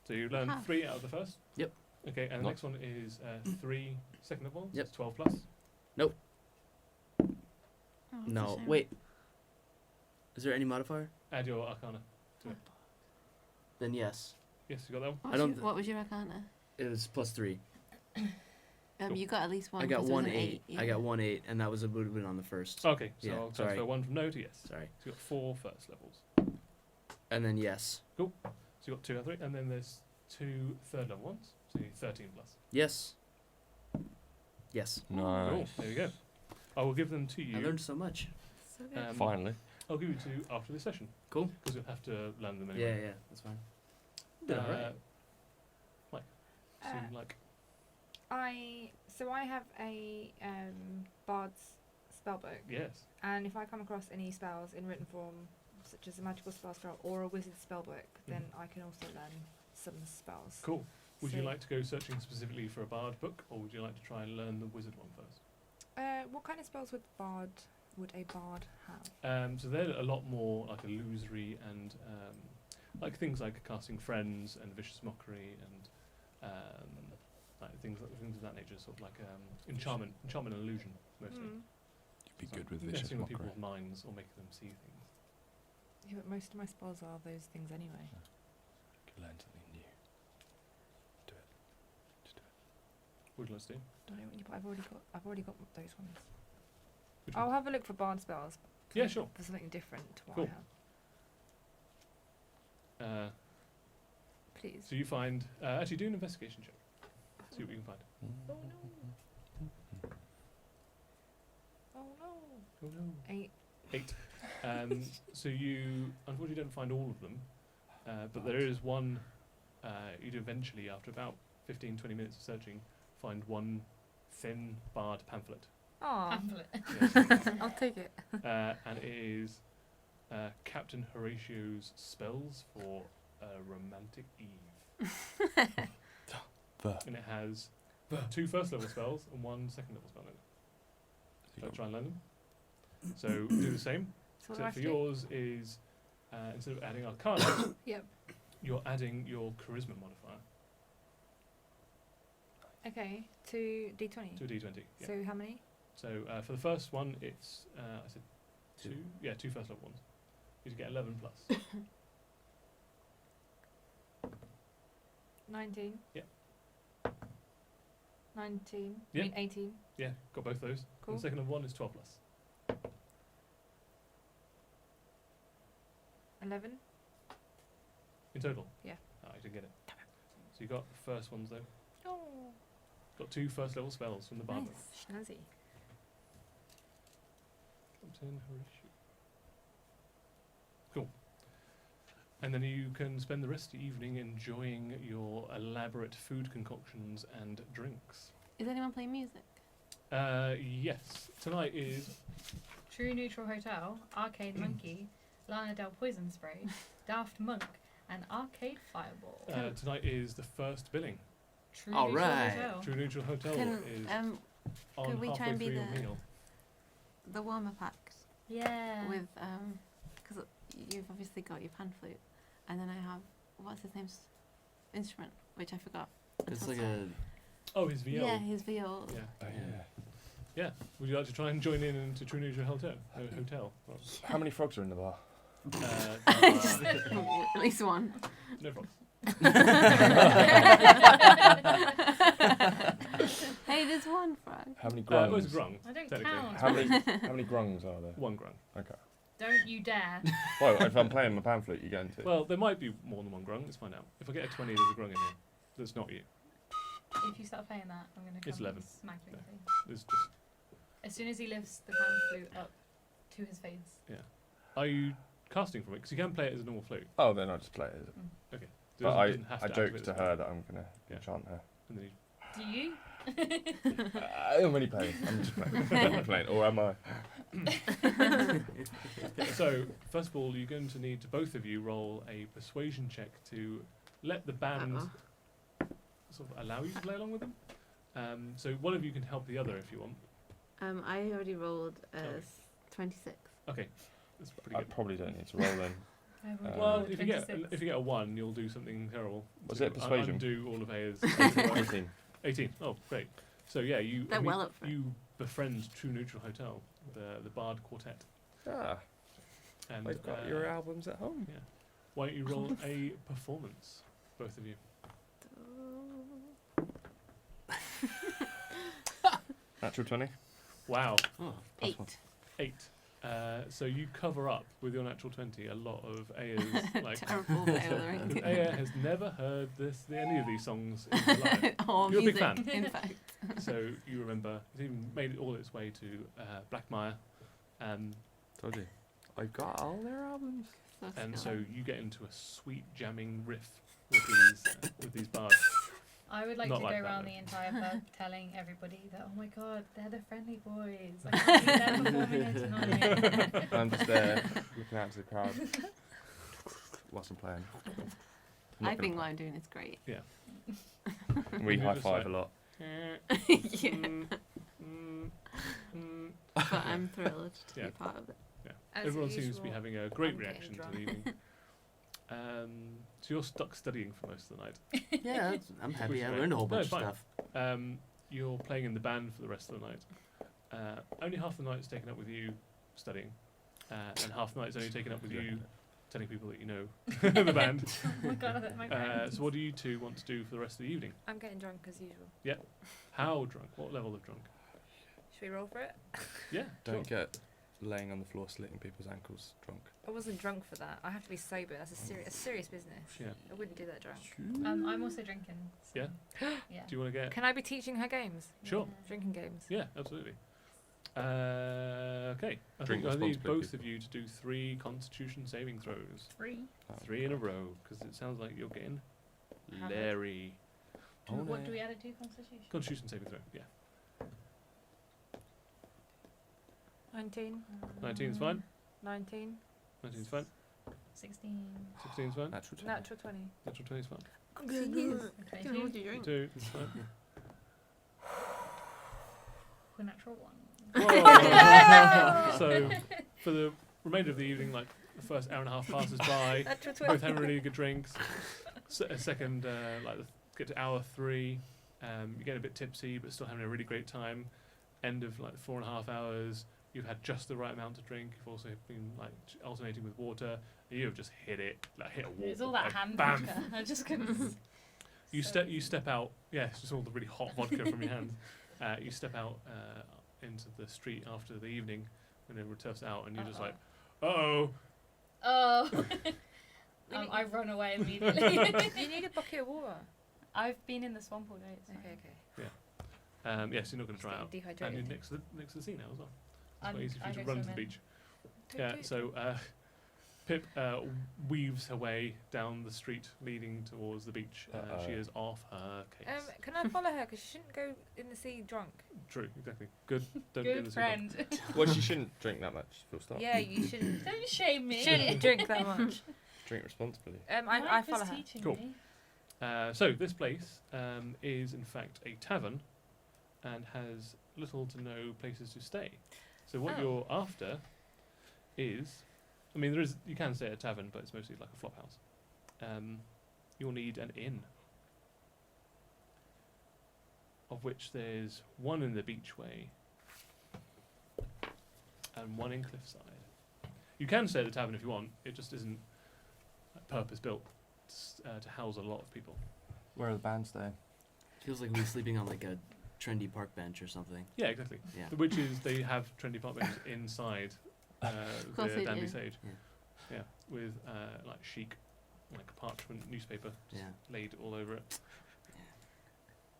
So you learn Huh. 3 out of the first. Yep. Okay, and the Not- next one is 3 second level. Yep. It's 12 plus. Oh, that's a No. shame. Wait. Is there any modifier? Add your arcana to it. Then yes. Yes, you got that one. What I was don't your- what was your arcana? It was +3. Cool. You got at least one. I got 'cause there was 1 an 8. I got 1 8, and that was a would have been on the first. Okay, so Yeah, I'll transfer sorry. 1 from no to yes. Sorry. So you got 4 first levels. And then yes. So you got 2 out of 3, and then there's 2 third level ones. So you need 13 plus. Yes. Yes. Cool. Nice. There you go. I will give them to you. I learned so much. So good. Finally. I'll give you 2 after this session. Cool. Because you'll have to learn them Yeah, anyway. yeah, that's fine. Did alright. Mike, Uh, seem like I have a bard's spellbook, yes. and if I come across any spells in written form, such as a magical spell or a wizard spellbook, then I can also learn some spells. Cool. Would you So- like to go searching specifically for a bard book, or would you like to try and learn the wizard one first? What kind of spells would a bard have? So they're a lot more like illusory and like things like casting friends and vicious mockery and like things of that nature, sort of like enchantment and illusion mostly. Hmm. You'd be So good with messing vicious with mockery. people's minds or making them see things. Yeah, but most of my spells are those things anyway. Could learn something new. Do it. Just do it. What would you like to do? Don't know what you, but I've already got those ones. Which I'll one? have a look for bard spells. Yeah, sure. For something different to what Cool. I have. Please. So you find actually do an investigation check. See what you can find. Oh no. Oh no. Oh no. 8. 8. So you unfortunately don't find all of them, but there is one. You'd eventually, after about 15-20 minutes of searching, find one thin barred pamphlet. Aw, Pamphlet. I'll take it. And it is Captain Horatio's spells for a romantic eve. And it has 2 first level spells and 1 second level spell in it. So try and learn them. So do the same. So, So for yours is instead of adding Arcana, Yep. you're adding your Charisma modifier Okay, to D20. to a D20. Yeah. So how many? So for the first one, it's I said 2. 2. Yeah, 2 first level ones. You get 11 plus. 19. 19. Yeah. I mean 18. Yeah, got both those. Cool. And the second of one is 12 plus. 11. In total? Yeah. Oh, I didn't get it. So you got the first ones though. Oh. Got 2 first level spells from the bard. book. Snazzy. Captain Horatio. Cool. And then you can spend the rest of the evening enjoying your elaborate food concoctions and drinks. Is anyone playing music? Yes. Tonight is True Neutral Hotel, Arcade Monkey, Lana Del Poison Spray, Daft Monk, and Arcade Fireball. tonight is the first billing. True All Neutral right. Hotel. True Neutral Hotel Can, is on could we try halfway and be through your the- meal. the warmer packs Yeah. with because you've obviously got your pan flute, and then I have what's his name's instrument, which I forgot. It's until like so- Oh, his viol. Yeah, his viol. Yeah. Oh, yeah. Yeah. Would you like to try and join in into True Neutral Hotel? Hotel. Well, How many frogs are in the bar? At least one. no frogs. Hey, there's one frog. How many Oh, it's grungs? grung. I don't technically. count. How many grungs are there? 1 grung. Okay. Don't you dare. Well, if I'm playing my pan flute, you get into it. Well, there might be more than 1 grung. Let's find out. If I get a 20, there's a grung in here. That's not you. If you start playing that, I'm going to It's come 11. and smack you in the face. There's just. As soon as he lifts the pan flute up to his face. Are you casting from it? Because you can play it as a normal flute. Oh, then I just play it. So it But doesn't have I to joked activate to the her spell. that I'm gonna Yeah. enchant her. And then Do you? I'm only playing. I'm just playing. I'm playing. Or am I? So, first of all, you're going to need to both of you roll a persuasion check to let the band sort of allow you to play along with them. So one of you can help the other if you want. I already rolled Okay. 26. Okay, that's pretty I good. probably don't need to roll then. I would Well, roll if you get 26. a 1, you'll do something terrible. Was to it persuasion? Undo all of Aya's. 18. 18. Oh, great. So yeah, you They're well up for it. you befriend True Neutral Hotel, the Bard Quartet, Ah, and I've got your albums at home. yeah. Why don't you roll a performance, both of you? Natural 20. Wow, Oh, Plus one. 8. So you cover up with your natural 20 a lot of Aya's like. Terrible failing. Aya has never heard any of these songs in her life. Or You're a big music, fan. in fact. So you remember it's even made it all its way to Blackmire, Told you. I've got all their albums. and so skilled. you get into a sweet jamming riff with these bards. I would like Not to like go that, around though. the entire pub telling everybody that, oh my god, they're the friendly boys. I can't believe they're performing it tonight. I'm just there looking out to the crowd whilst I'm playing. I'm not I think gonna- what I'm doing is great. we You're high just five like- a lot. Yeah. But I'm thrilled to Yeah. be part of it. As Everyone seems to usual, be having a great I'm reaction getting to the evening. So you're stuck studying for most of the night. yeah, I'm happy. Which I way? learned a whole No, bunch of fine. stuff. You're playing in the band for the rest of the night. Only half the night is taken up with you studying, and half the night is only taken up with you telling people that you know the band. Oh my god, that's my friend. So what do you two want to do for the rest of the evening? I'm getting drunk as usual. How drunk? What level of drunk? Should we roll for it? Yeah, Don't sure. get laying on the floor slitting people's ankles drunk. I wasn't drunk for that. I have to be sober. That's a serious business. Yeah. I wouldn't do that drunk. I'm also drinking. So Yeah? Yeah. Do you want to get? Can I be teaching her games? Sure. Drinking games. Yeah, absolutely. Okay. I Drink think I need responsibly, both of you to do 3 Constitution saving throws. 3. 3 in a row, because it sounds like you're getting Hammered. Larry. Oh, What no. do we add it to? Constitution? Constitution saving throw. Yeah. 19. 19's fine. 19. 19's fine. 16. 16's fine. Natural 20. Natural 20. Natural 20's fine. Jeez. 22. 2 is fine. A natural 1. So for the remainder of the evening, like the first hour and a half passes by, Natural both 20. having really good drinks. A second, get to hour 3, you get a bit tipsy, but still having a really great time. End of like 4.5 hours, you've had just the right amount to drink. You've also been like alternating with water. You have just hit it, like hit a wall. It's all that like, hand bam. pressure. I just couldn't. You step out. Yeah, it's just all the really hot vodka from your hand. You step out into the street after the evening, and everyone turns out, and you're just like, oh. Oh. I run away immediately. You need a bucket of water. I've been in the swamp all day. It's fine. Okay. Yes, you're not going to try out. And Dehydrated. you're next to the sea now as well. It's I'm- quite easy for I you to go run to the swimming. beach. Yeah, so Pip weaves her way down the street leading towards the beach. She is off her case. Can I follow her? Because she shouldn't go in the sea drunk. True, exactly. Good. Don't get in Good the sea drunk. friend. Well, she shouldn't drink that much. Full stop. Yeah, you shouldn't. Don't shame me. Shouldn't drink that much. Drink responsibly. I Mike follow was her. teaching Cool. me. So this place is in fact a tavern and has little to no places to stay. So what Oh. you're after is, I mean, you can stay at a tavern, but it's mostly like a flop house. You'll need an inn, of which there's one in the Beachway and one in Cliffside. You can stay at the tavern if you want. It just isn't purpose built to house a lot of people. Where are the bands staying? Feels like we're sleeping on like a trendy park bench or something. Yeah, exactly. Yeah. Which is they have trendy apartments inside course the they Dandy do. Sage. Yeah. Yeah, with like chic, like parchment newspaper just Yeah. laid all over it.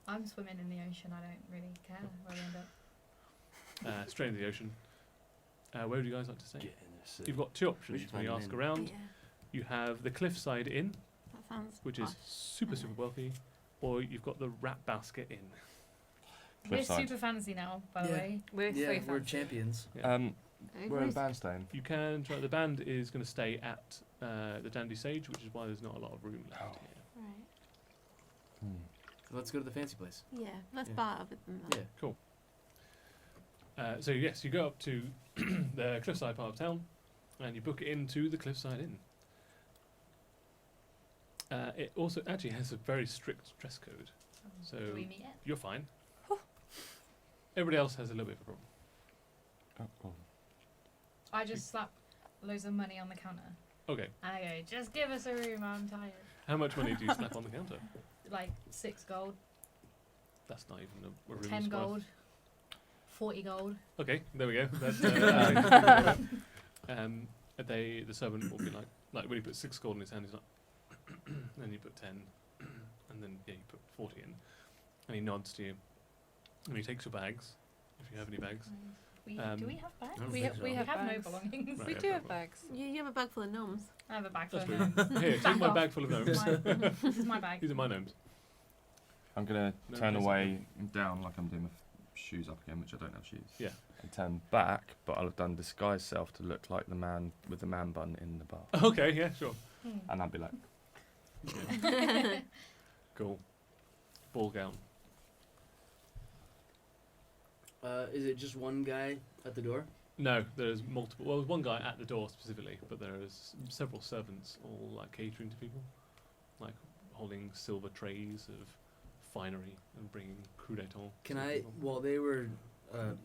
I'm swimming in the ocean. I don't really care where we end up. Straight into the ocean. Where would you guys like to stay? Get in the city. You've got two We options should when you find an ask inn. around. Yeah, You have the Cliffside Inn, that sounds. which is posh. super wealthy, or you've got the Rat Basket Inn. We're Cliffside. super fancy now, by the Yeah. way. We're Yeah, so we're fancy. champions. Yeah. Where are the bands staying? You can try. The band is going to stay at the Dandy Sage, which is why there's not a lot of room left Oh. here. Right. Let's go to the fancy place. Yeah, let's Yeah. barter with them. Yeah. Then. So yes, you go up to the Cliffside part of town, and you book it into the Cliffside Inn. It also actually has a very strict dress code, so Do we meet it? you're fine. Everybody else has a little bit of a problem. Oh. I just slap loads of money on the counter. Okay, And I go, just give us a room, I'm tired. how much money do you slap on the counter? Like 6 gold, That's not even a room's 10 worth. gold, 40 gold. Okay, there we go. That's, the servant will be like when he puts 6 gold in his hand, he's like, then you put 10, and then yeah, you put 40 in, and he nods to you, and he takes your bags, if you have any bags. Do we have I bags? don't We think have- so. we We have have no bags. belongings. Right, We yeah, do fair have enough. bags. You have a bag full of gnomes. I have a bag full That's of rude. gnomes. Here, take Back my off. bag full of gnomes. This is my bag. These are my gnomes. I'm gonna No turn place away and down like I'm doing my shoes up again, which I don't have shoes. Yeah. And turn back, but I'll have done disguise self to look like the man with the man bun in the bar. Okay, yeah, sure. Hmm. And I'll be like, Cool. Ball gown. Is it just one guy at the door? No, there's multiple. Well, there's one guy at the door specifically, but there is several servants all like catering to people, like holding silver trays of finery and bringing crudeton. Can to I, people. while they were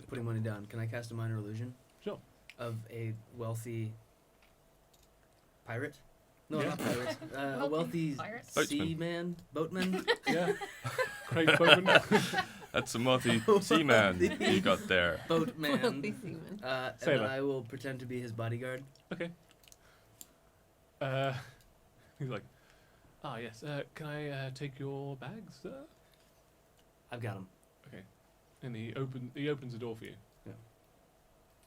putting money down, can I cast a minor illusion? Sure. Of a wealthy pirate? No, Yeah. not pirate. A wealthy Pirates? Boatsman. seaman, boatman. Yeah. Craig Bowman. that's a multi seaman you got there. Boatman. Wealthy seaman. And Sailor. then I will pretend to be his bodyguard. Okay. He's like, yes. Can I take your bags, sir? I've got him. And he opens the door for you.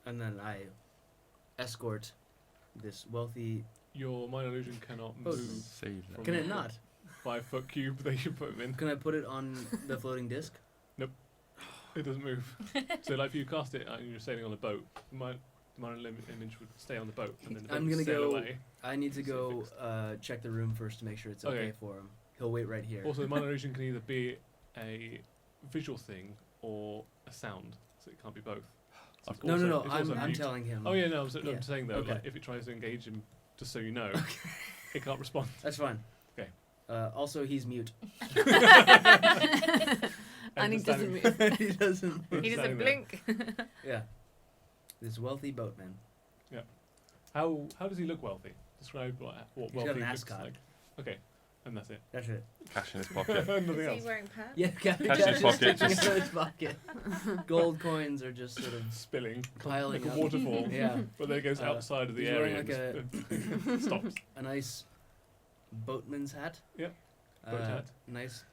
And then I escort this wealthy. Your minor illusion cannot Boatman. move Sailor. From- Can it not? 5-foot cube that you put him in. Can I put it on the floating disc? It doesn't move. So like if you cast it and you're sailing on a boat, my image would stay on the boat and then the boat I'm would gonna sail go- away. I need to So go fixed. check the room first to make sure it's okay, Okay. for him. He'll wait right here. Also, the minor illusion can either be a visual thing or a sound, so it can't be both. So it's no, also- no, it's no. also I'm mute. telling him. Oh yeah, no, I'm Yeah. saying though, Okay. like if it tries to engage him, just so you know, it can't respond. That's fine. Okay. Also, he's mute. And he doesn't Understanding. move. He doesn't. He doesn't Standing there. blink. Yeah. This wealthy boatman. How does he look wealthy? Describe what He's got wealthy an looks ascot. like. Okay, And that's it. That's it. Cash in his pocket. Nothing Is he else. wearing pants? Yeah, Cash in his pocket, sticking just- out of his pocket. Gold coins are just sort of Spilling. piling like a up. waterfall. Yeah, But then it goes outside of the he's area wearing and stops. a nice boatman's hat. Yep, boat hat. Nice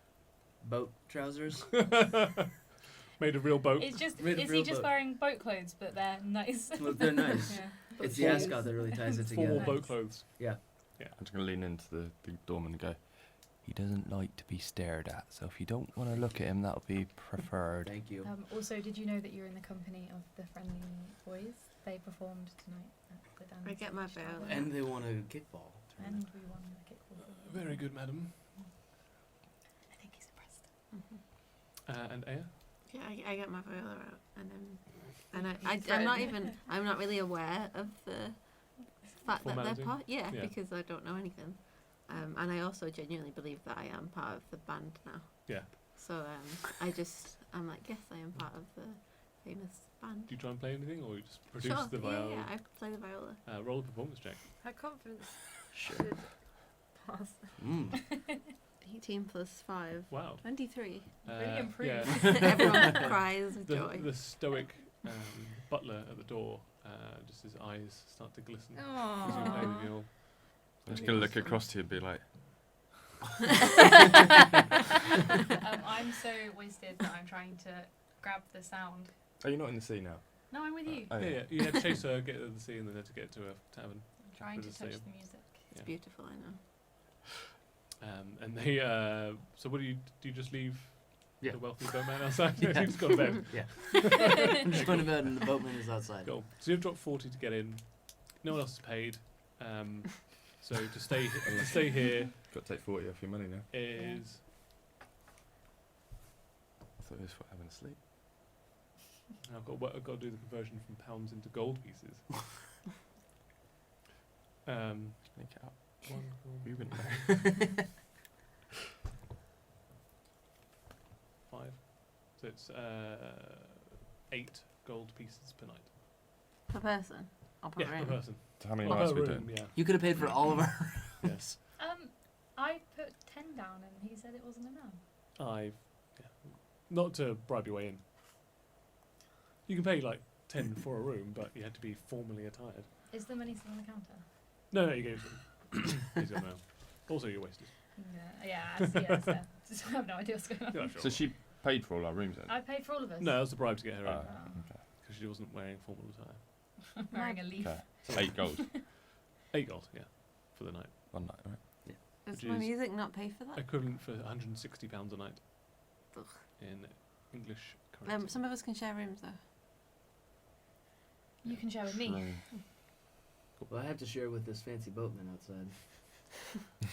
boat trousers. Made of real boat. It's just Real- is real he just boat. wearing boat clothes, but they're nice? Well, they're nice. Yeah. It's the ascot that really ties it Formal together. boat clothes. Yeah. I'm just going to lean into the doorman and go, he doesn't like to be stared at, so if you don't want to look at him, that'll be preferred. Thank you. Also, did you know that you're in the company of the Friendly Boys? They performed tonight at the dance. I get my veil. And they won a kickball. And we won the kickball. Very good, madam. I think he's impressed. And Aya? Yeah, I get my viola out, and I'm not even. I'm not really aware of the fact that Formality? they're part. Yeah, Yeah. because I don't know anything. And I also genuinely believe that I am part of the band now. Yeah. So I'm like, yes, I am part of the famous band. Do you try and play anything, or you just produce Sure. the viola? Yeah, I play the viola. Roll a performance check. Her confidence Sure. should pass. 18 plus 5. Wow. 23. Really improved. Yeah. Everyone cries with the, joy. the stoic butler at the door, just his eyes start to glisten. As you play the Aww. viol. I'm just going to look across to you and be like, I'm so wasted that I'm trying to grab the sound. are you not in the sea now? No, I'm with you. Oh, Yeah, you had to chase her, get her to the sea, and then had to get to a tavern. I'm trying to With touch the same. the music. It's Yeah. beautiful, I know. And they, so what do you just leave Yeah. the wealthy boatman outside? Yeah. He's got to bed. Yeah. I'm just going to bed and the boatman is outside. Cool. So you've dropped 40 to get in. No one else is paid. So to stay here Got to take 40 off your money now. is I thought it was for having a sleep. I've got to do the conversion from pounds into gold pieces. Make it up. One gold, You wouldn't know. 5. So it's 8 gold pieces per night. Per person? Or per Yeah, per room? person. So how many Well, nights per are we room, doing? yeah. You could have paid for all of our Yes. I put 10 down and he said it wasn't enough. Not to bribe your way in. You can pay like 10 for a room, but you had to be formally attired. Is the money still on the counter? No, you gave them. He's got no. Also, you're wasted. Yeah, I see it. So just I have no idea what's going on. Yeah, sure. So she paid for all our rooms then? I paid for all of us. No, that was the bribe to get her in Oh, Oh. okay. because she wasn't wearing formal attire. Wearing a leaf. Okay. 8 gold. 8 gold, yeah, for the night. One night, right? Does Which my is music not pay for that? Equivalent for £160 a night Ugh. in English currency. Some of us can share rooms though. You can share with me. True. Well, I have to share with this fancy boatman outside.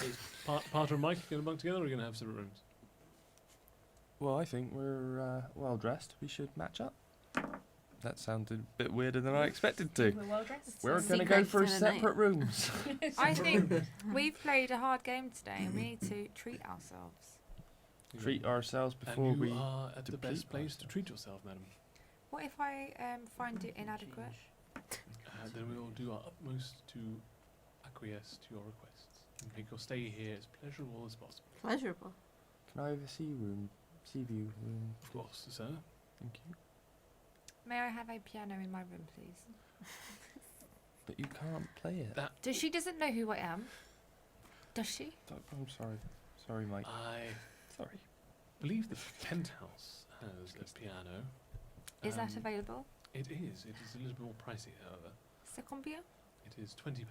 Is Parter and Mike going to bunk together, or are you going to have separate rooms? Well, I think we're well dressed. We should match up. That sounded a bit weirder than I expected to. We're well dressed. We're So going to go secrets for in a night. separate rooms. I think we've played a hard game today and we need to treat ourselves. Treat ourselves before and you we. are at the deplete best place to ourselves. treat yourself, madam. What if I find it inadequate? Then we will do our utmost to acquiesce to your requests and make your stay here as pleasurable as possible. Pleasurable. Can I have a sea view room? Of course, sir. Thank you. May I have a piano in my room, please? But you can't play it. Does she doesn't know who I am? Does she? I'm sorry. Sorry, Mike. I Sorry. believe the penthouse has a piano. Is that Um, available? It is. It is a little bit more pricey, however. C'est combien? It is £20,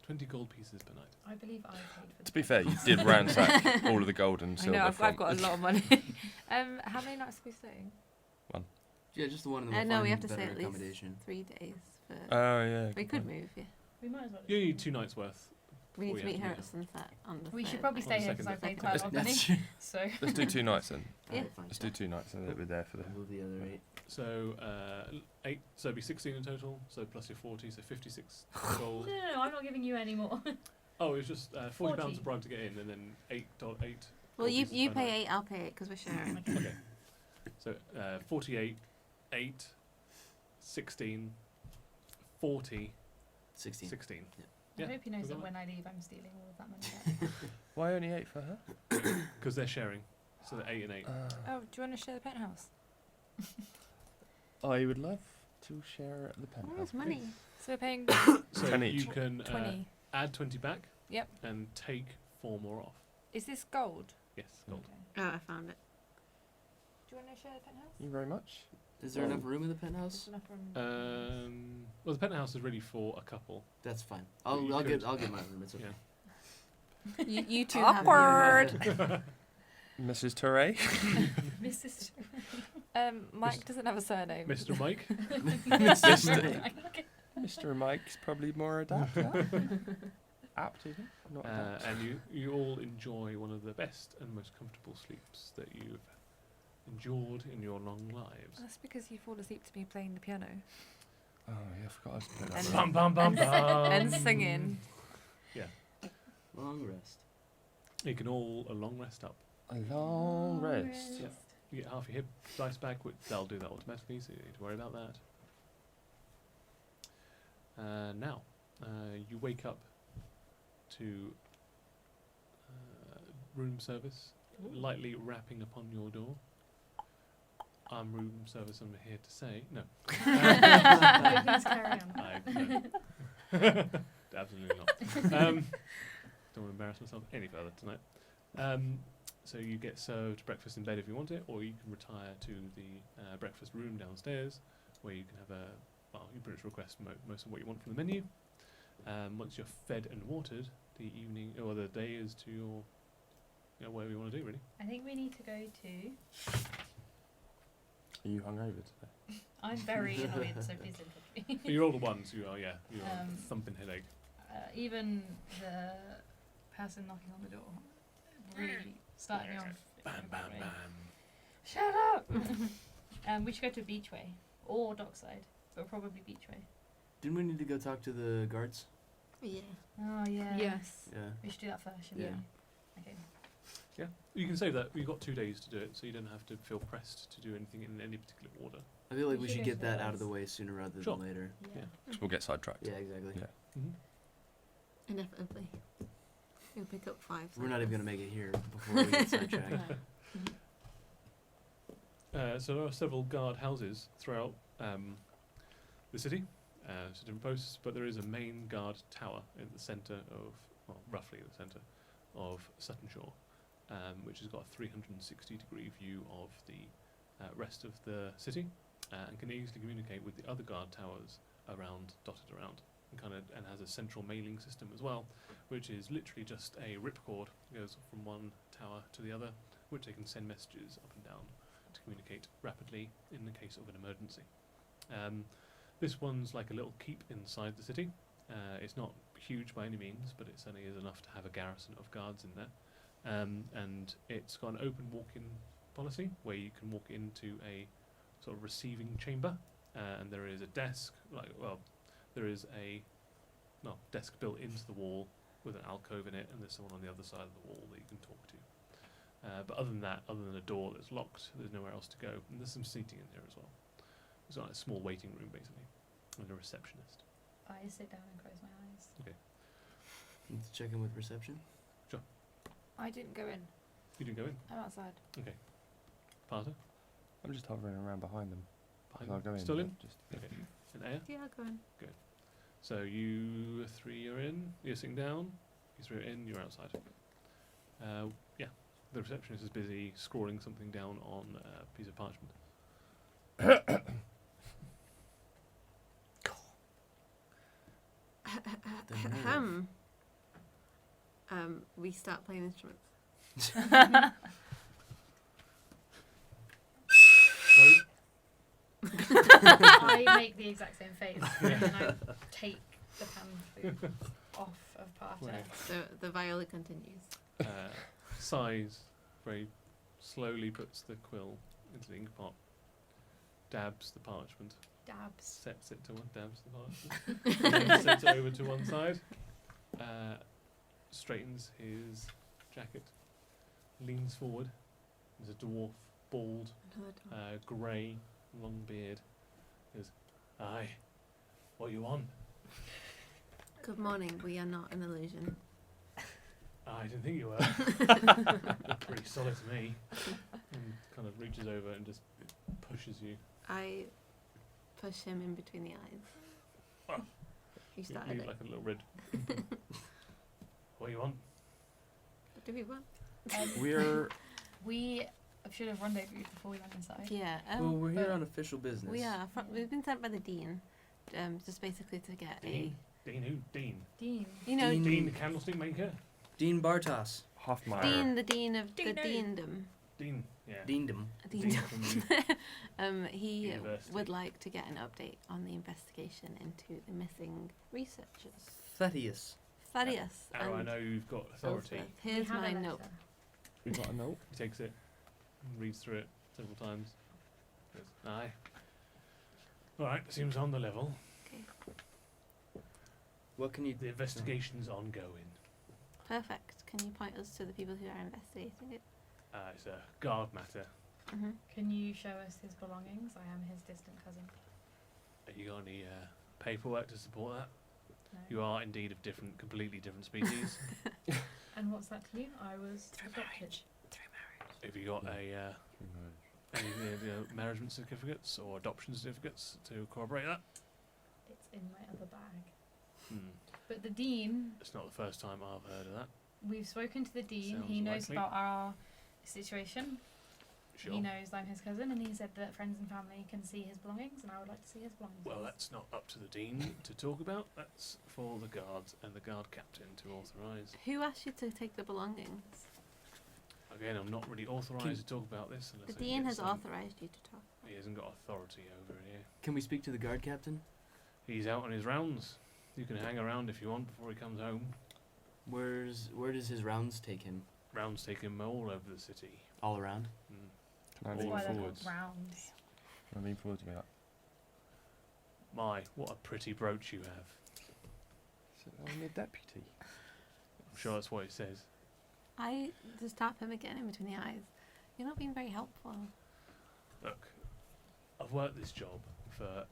20 gold pieces per night. I believe I paid for To be fair, you did ransack all of the gold and I silver. know, I've from- got a lot of money. How many nights are we staying? Yeah, just the one and No, we'll we have find to stay better at least accommodation. 3 days. For Oh yeah. we good could point. move, yeah. We might as well. You need 2 nights worth. We need Or to you have meet to her meet at sunset on the We should third probably On stay the here because I second. paid quite a lot of money. That's true. So Let's do 2 nights then. Yeah. Alright, fine. Let's do 2 nights and then we're there for the. I'll move the other 8. So 8. So it'd be 16 in total. So plus your 40, so 56 no, gold. I'm not giving you any more. Oh, it was just £40 40. a bribe to get in, and then 8. Well, gold you pieces per pay night. 8, I'll pay 8 because we're sharing. Okay. So 48, 8, 16, 40, 16. 16. I Yeah, hope he knows we've that got when I leave, I'm stealing all of that money back. Why only 8 for her? Because they're sharing, so they're 8 and 8. Oh, do you want to share the penthouse? I would love to share the penthouse. Where's money? So we're paying So 10 you each. can 20. add 20 back. Yep. And take 4 more off. Is this gold? Yes, gold. Okay. Oh, I found it. Do you want to share the penthouse? Thank you very much. Is there enough room in the penthouse? There's enough room. Well, the penthouse is really for a couple. That's fine. You I'll could- get my room. It's okay. Yeah. You two Awkward. Mrs. Touré. Mrs. Mike doesn't have a surname. Mr. Mike. Mr. Mike's probably more apt, apt, is it? Not adapt. And you all enjoy one of the best and most comfortable sleeps that you've endured in your long lives. That's because you fall asleep to me playing the piano Oh, yeah, I forgot I was putting And- that. Bum bum bum bum. and singing. Long rest. You can all a long rest up. A long rest. Yeah. You get half your hit dice back, which they'll do that automatically, so you don't need to worry about that. Now, you wake up to room service lightly rapping upon your door. I'm room service, I'm here to say. No. No, please carry on. No. Absolutely not. Don't want to embarrass myself any further tonight. So you get served breakfast in bed if you want it, or you can retire to the breakfast room downstairs, where you can have you pretty much request most of what you want from the menu. Once you're fed and watered, the evening or the day is to your, whatever you want to do, really. I think we need to go to. Are you hungover today? I'm very annoyed, so please don't touch me. You're all the ones. You are, yeah. You're Um, thumping headache. Even the person knocking on the door really started me off. Bam, bam, Anyway. bam. Shut up! We should go to Beachway or Dockside, but probably Beachway. Didn't we need to go talk to the guards? Yeah. Oh yeah. Yes. Yeah. We should do that first, shouldn't Yeah. we? Okay. Yeah, you can save that. You've got 2 days to do it, so you don't have to feel pressed to do anything in any particular order. I feel like We we should should go get to that the out of the guards. way sooner rather Sure. than later. Yeah. So we'll get sidetracked. Yeah, exactly. Yeah. Mm-hmm. Inevitably. You'll pick up 5. We're not even gonna make it here before we get sidetracked. So there are several guard houses throughout the city, so different posts, but there is a main guard tower in the centre of, well, roughly the centre of Sutton Shore, which has got a 360-degree view of the rest of the city, and can easily communicate with the other guard towers dotted around, and has a central mailing system as well, which is literally just a ripcord goes from one tower to the other, which they can send messages up and down to communicate rapidly in the case of an emergency. This one's like a little keep inside the city. It's not huge by any means, but it certainly is enough to have a garrison of guards in there. And it's got an open walk-in policy where you can walk into a sort of receiving chamber, and there is a desk, there is a desk built into the wall with an alcove in it, and there's someone on the other side of the wall that you can talk to. But other than that, other than a door that's locked, there's nowhere else to go. And there's some seating in here as well. It's like a small waiting room, basically, and a receptionist. I sit down and close my eyes. Let's check in with reception. I didn't go in. You didn't go in. I'm outside. Parter? I'm just hovering around behind them. Behind I'll them? go in. Still but in? Just, Okay. And Aya? Yeah, I'll go in. So you 3 are in, you're sitting down, you 3 are in, you're outside. The receptionist is busy scrawling something down on a piece of parchment. We start playing instruments. I make the exact same face, and then I take the pan food off of Parter. Right. So the viola continues. Sighs, very slowly puts the quill into the ink pot, dabs the parchment, Dabs. sets it to one, dabs the parchment, and then sets it over to one side, straightens his jacket, leans forward. There's a dwarf, bald, Another door. grey, long beard. Goes, "Aye, what you want?" Good morning. We are not an illusion. I didn't think you were. Pretty solid to me. And kind of reaches over and just pushes you. I push him in between the eyes. Oh. You You started leave it. like a little red. What do you want? What do we want? We should have rendezvoused before we went inside. Yeah. Well, we're here but on official business. We are. We've been sent by the dean, just basically to get Dean? Dean who? Dean. Dean. you know, Dean. Dean the candlestick maker? Dean Bartos. Hoffmeyer. the dean of the Deano. deandom. Dean, yeah. Deandom. Dean from He University. would like to get an update on the investigation into the missing researchers. Thaddeus. Thaddeus. Arrow, I and know you've got authority. Elspeth. We Here's have my a letter. note. We got a note. He takes it, reads through it several times. Goes, aye. Alright, seems on the level. What can you The investigation's ongoing. Perfect. Can you point us to the people who are investigating it? It's a guard matter. Mm-hmm. Can you show us his belongings? I am his distant cousin. Have you got any paperwork to support that? No. You are indeed of different, completely different species. And what's that to you? I was adopted. Have you got any marriage certificates or adoption certificates to corroborate that? It's in my other bag. Hmm. But the dean, It's not the first time I've heard of that. we've spoken to the dean. Sounds He knows likely. about our situation. Sure. He knows I'm his cousin, and he said that friends and family can see his belongings, and I would like to see his belongings. Well, that's not up to the dean to talk about. That's for the guards and the guard captain to authorise. Who asked you to take the belongings? Again, I'm not really authorised to talk about this unless The I dean get has some- authorised you to talk. He hasn't got authority over here. Can we speak to the guard captain? He's out on his rounds. You can hang around if you want before he comes home. Where does his rounds take him? Rounds take him all over the city. All around? Mm. Can I That's lean why they're called forwards? rounds. Can I lean forwards and be like, My, what a pretty brooch you have. "So I'm a deputy." I'm sure that's what it says. I just tap him again in between the eyes. You're not being very helpful. Look, I've worked this job for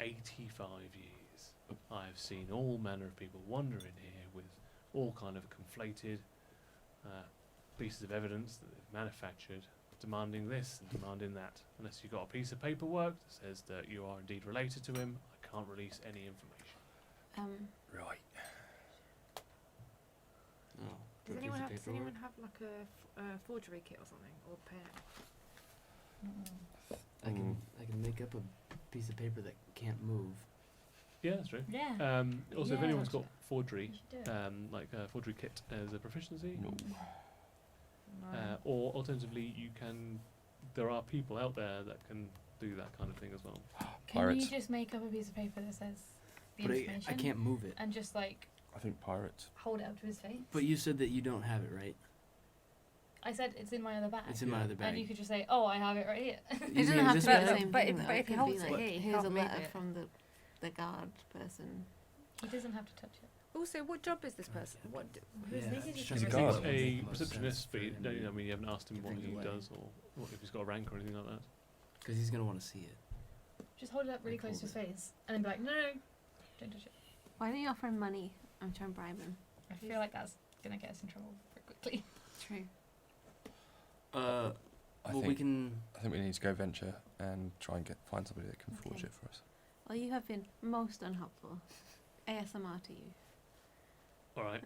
85 years. I have seen all manner of people wander in here with all kind of conflated pieces of evidence that they've manufactured, demanding this and demanding that. Unless you've got a piece of paperwork that says that you are indeed related to him, I can't release any information. Right. Oh. Does a anyone piece have? of Does anyone paperwork? have like a forgery kit or something, or pen? Mm-mm. I can make up a piece of paper that can't move. Yeah, that's true. Yeah. Also, if Yeah. anyone's got forgery, You should do it. like a forgery kit as a proficiency, No. No. or alternatively, you can. There are people out there that can do that kind of thing as well. Can Pirates. you just make up a piece of paper that says the But information? I can't move it. And just like I think pirates. hold it up to his face. But you said that you don't have it, right? I said it's in my other bag. It's in my other And you bag. could just say, "Oh, I have it right here." It Using doesn't have this to be bag? the same But thing, if- though. but if he It could holds be it like, here, he here's can't a move letter it. from the guard person. He doesn't have to touch it. Also, what job is this person? What? Who's Yeah, this? Is just he trying He's to a think guard. what would A make the most sense receptionist, but for you, him don't, to I mean, you haven't asked him to what think he away. does or what, if he's got a rank or anything like that. Because he's gonna want to see it. Just hold it up really Like, close to his hold face, and then be like, "No, no, don't touch it." Why don't you offer him money? I'm trying to bribe him. I feel like that's gonna get us in trouble very quickly. True. I Well, we think can. I think we need to go venture and try and find somebody that can forge Okay. it for us. Well, you have been most unhelpful. ASMR to you. All right.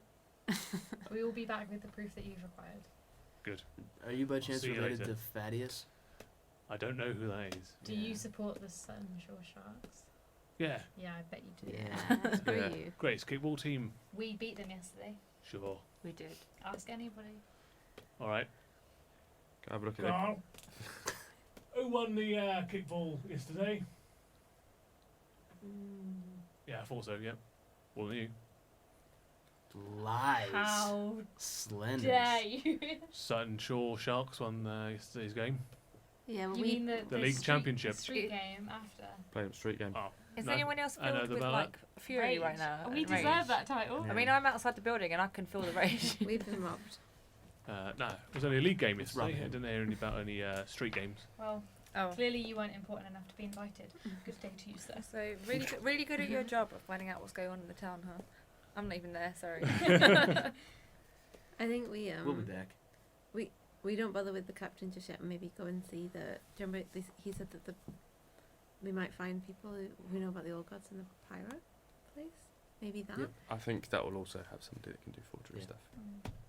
We will be back with the proof that you've required. Are you by chance see you related later. to Thaddeus? I don't know who that is. Do Yeah. you support the Sunshore Sharks? Yeah. Yeah, I bet you do. Yeah, screw Yeah. you. Great. It's kickball team. We beat them yesterday. Sure. We did. Ask anybody. All right. Go have a look at it. Carl. Who won the kickball yesterday? Yeah, I thought so. Yep. Well, you. Lies. How Slenders. dare you? Sunshore Sharks won yesterday's game. Yeah, well, You mean The league street- championship. the street game after? Play a street game. Oh. Is No, anyone else I know filled with about like fury right Rage. now? We and deserve rage? that title. Yeah. I mean, I'm outside the building and I can feel the rage. we've been robbed. No, it was only a league game It's yesterday. I rubbish. didn't hear any about any street games. Well, Oh. clearly you weren't important enough to be invited. Good day to you, sir. So really good at your job of finding out what's going on in the town, huh? I'm not even there. Sorry. I think we We'll be back. we don't bother with the captain just yet. And maybe go and see the. Do you remember he said that we might find people who know about the old gods in the pirate place. Maybe that. Yep. I think that will also have somebody that can do forgery Yeah. stuff.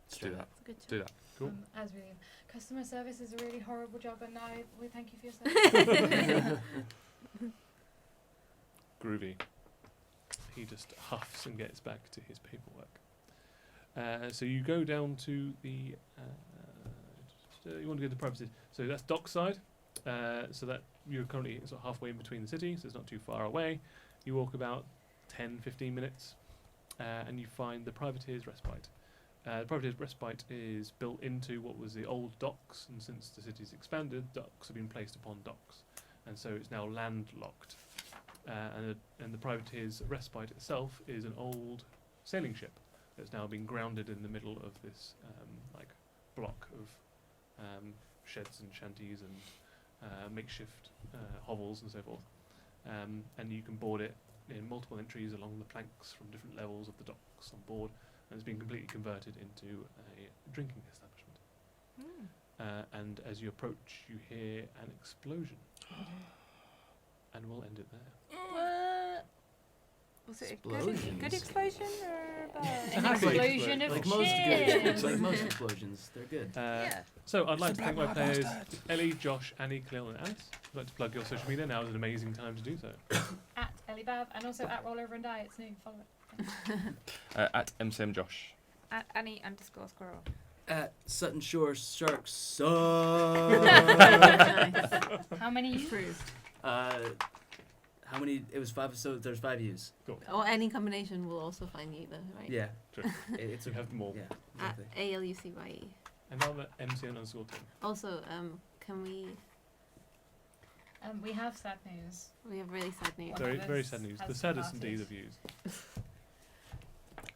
Let's Do try that. That's a good Do job. that. Cool. As we leave, customer service is a really horrible job, and we thank you for your service. Groovy. He just huffs and gets back to his paperwork. So you go down to the. You want to go to the private city. So that's dockside. So that you're currently sort of halfway in between the cities. So it's not too far away. You walk about 10-15 minutes, and you find the Privateer's Respite. The Privateer's Respite is built into what was the old docks, and since the city's expanded, docks have been placed upon docks, and so it's now landlocked. And the Privateer's Respite itself is an old sailing ship that's now been grounded in the middle of this like block of sheds and shanties and makeshift hovels and so forth. And you can board it in multiple entries along the planks from different levels of the docks on board, and it's been completely converted into a drinking establishment. And as you approach, you hear an explosion. And we'll end it there. What? Was it a Explosions. good explosion or a bad? An Happy explosion of Like most shit. good, like most explosions, they're good. Yeah. So I'd like to thank my players Ellie, Josh, Annie, Khalil and Alice. I'd like to plug your social media. Now is an amazing time to do so. At Ellie Bav, and also at Roll Over and Die. It's new. Follow it. At MCM Josh. At Annie_squirrel. At Sutton Shore Sharks suck. Nice. How many you proved? How many? It was 5. So there's 5 U's. Or any combination will also find you, though, right? Yeah. Sure. It's So we have them all. Yeah. At Exactly. ALUCYE. And now the MCN_team. Also, can we We have sad news. we have really sad news. One Very, of very us sad news. has The saddest departed. indeed of views.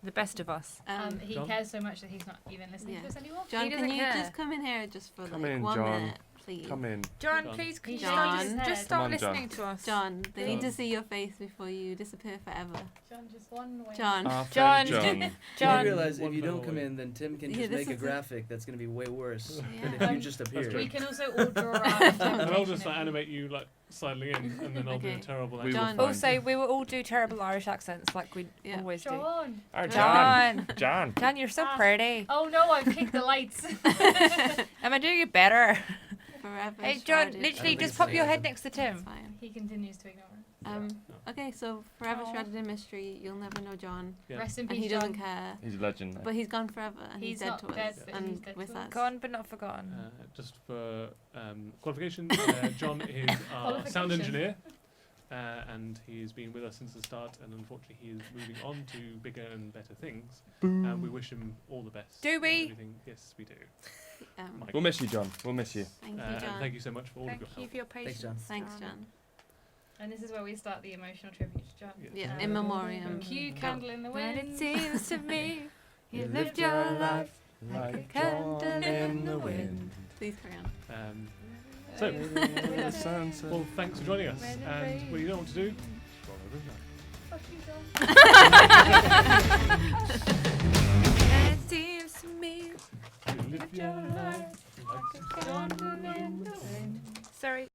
The best of us. He John? cares so much that he's not even listening Yeah. to us anymore. John, He can doesn't you care. just come in here just for Come like in, 1 John. minute, please? Come in. John, John. please can you John. just Come start on, John. listening to us. John, they need John. to see your face before you disappear forever. John, just one way. John. Our John. friend John. You John. realize One if you fell don't come away. in, then Tim can Yeah, just this make a is graphic that's going to be way worse than if Yeah. you just appeared. true. We can also all draw out. And I'll just like animate you like sidling in, and then I'll do a Okay. terrible We will accent. find Also, we will all do terrible Irish accents like we Yeah. always do. John. Our John. John. John, you're so Ah. pretty. Oh no, I've kicked the lights. Am I doing it better? Forever. Hey, John, shrouded I literally don't just think pop so. your head next to It's Tim. fine. He continues to ignore us. Okay, so forever Aw. shrouded in mystery. You'll never know John, Yeah. Rest in and peace, he John. doesn't care. He's a legend now. But he's gone forever, and he's, He's dead not to us, dead, but and he's dead with to us. us. Gone but not forgotten. Just for qualification, John is our sound Qualification. engineer, and he's been with us since the start, and unfortunately he is moving on to bigger and better things. And we wish him all the best. Do in we? everything. Yes, we do. Mike. We'll miss you, John. We'll miss you. Thank you, And John. thank you so much for all Thank of your you help. for your patience. John. Thanks, John. And this is where we start the emotional tribute to John. Yes. Yeah, Um, in memoriam. Cue candle in the When wind. it seems to me you You lived your life. like a candle in the wind. Please carry on. So, The sunset. well, thanks for joining us. When it And what you know what to do? Roll over and die. Fuck you, John. And it seems to me You live your life like a John candle in in the the wind. wind. Sorry.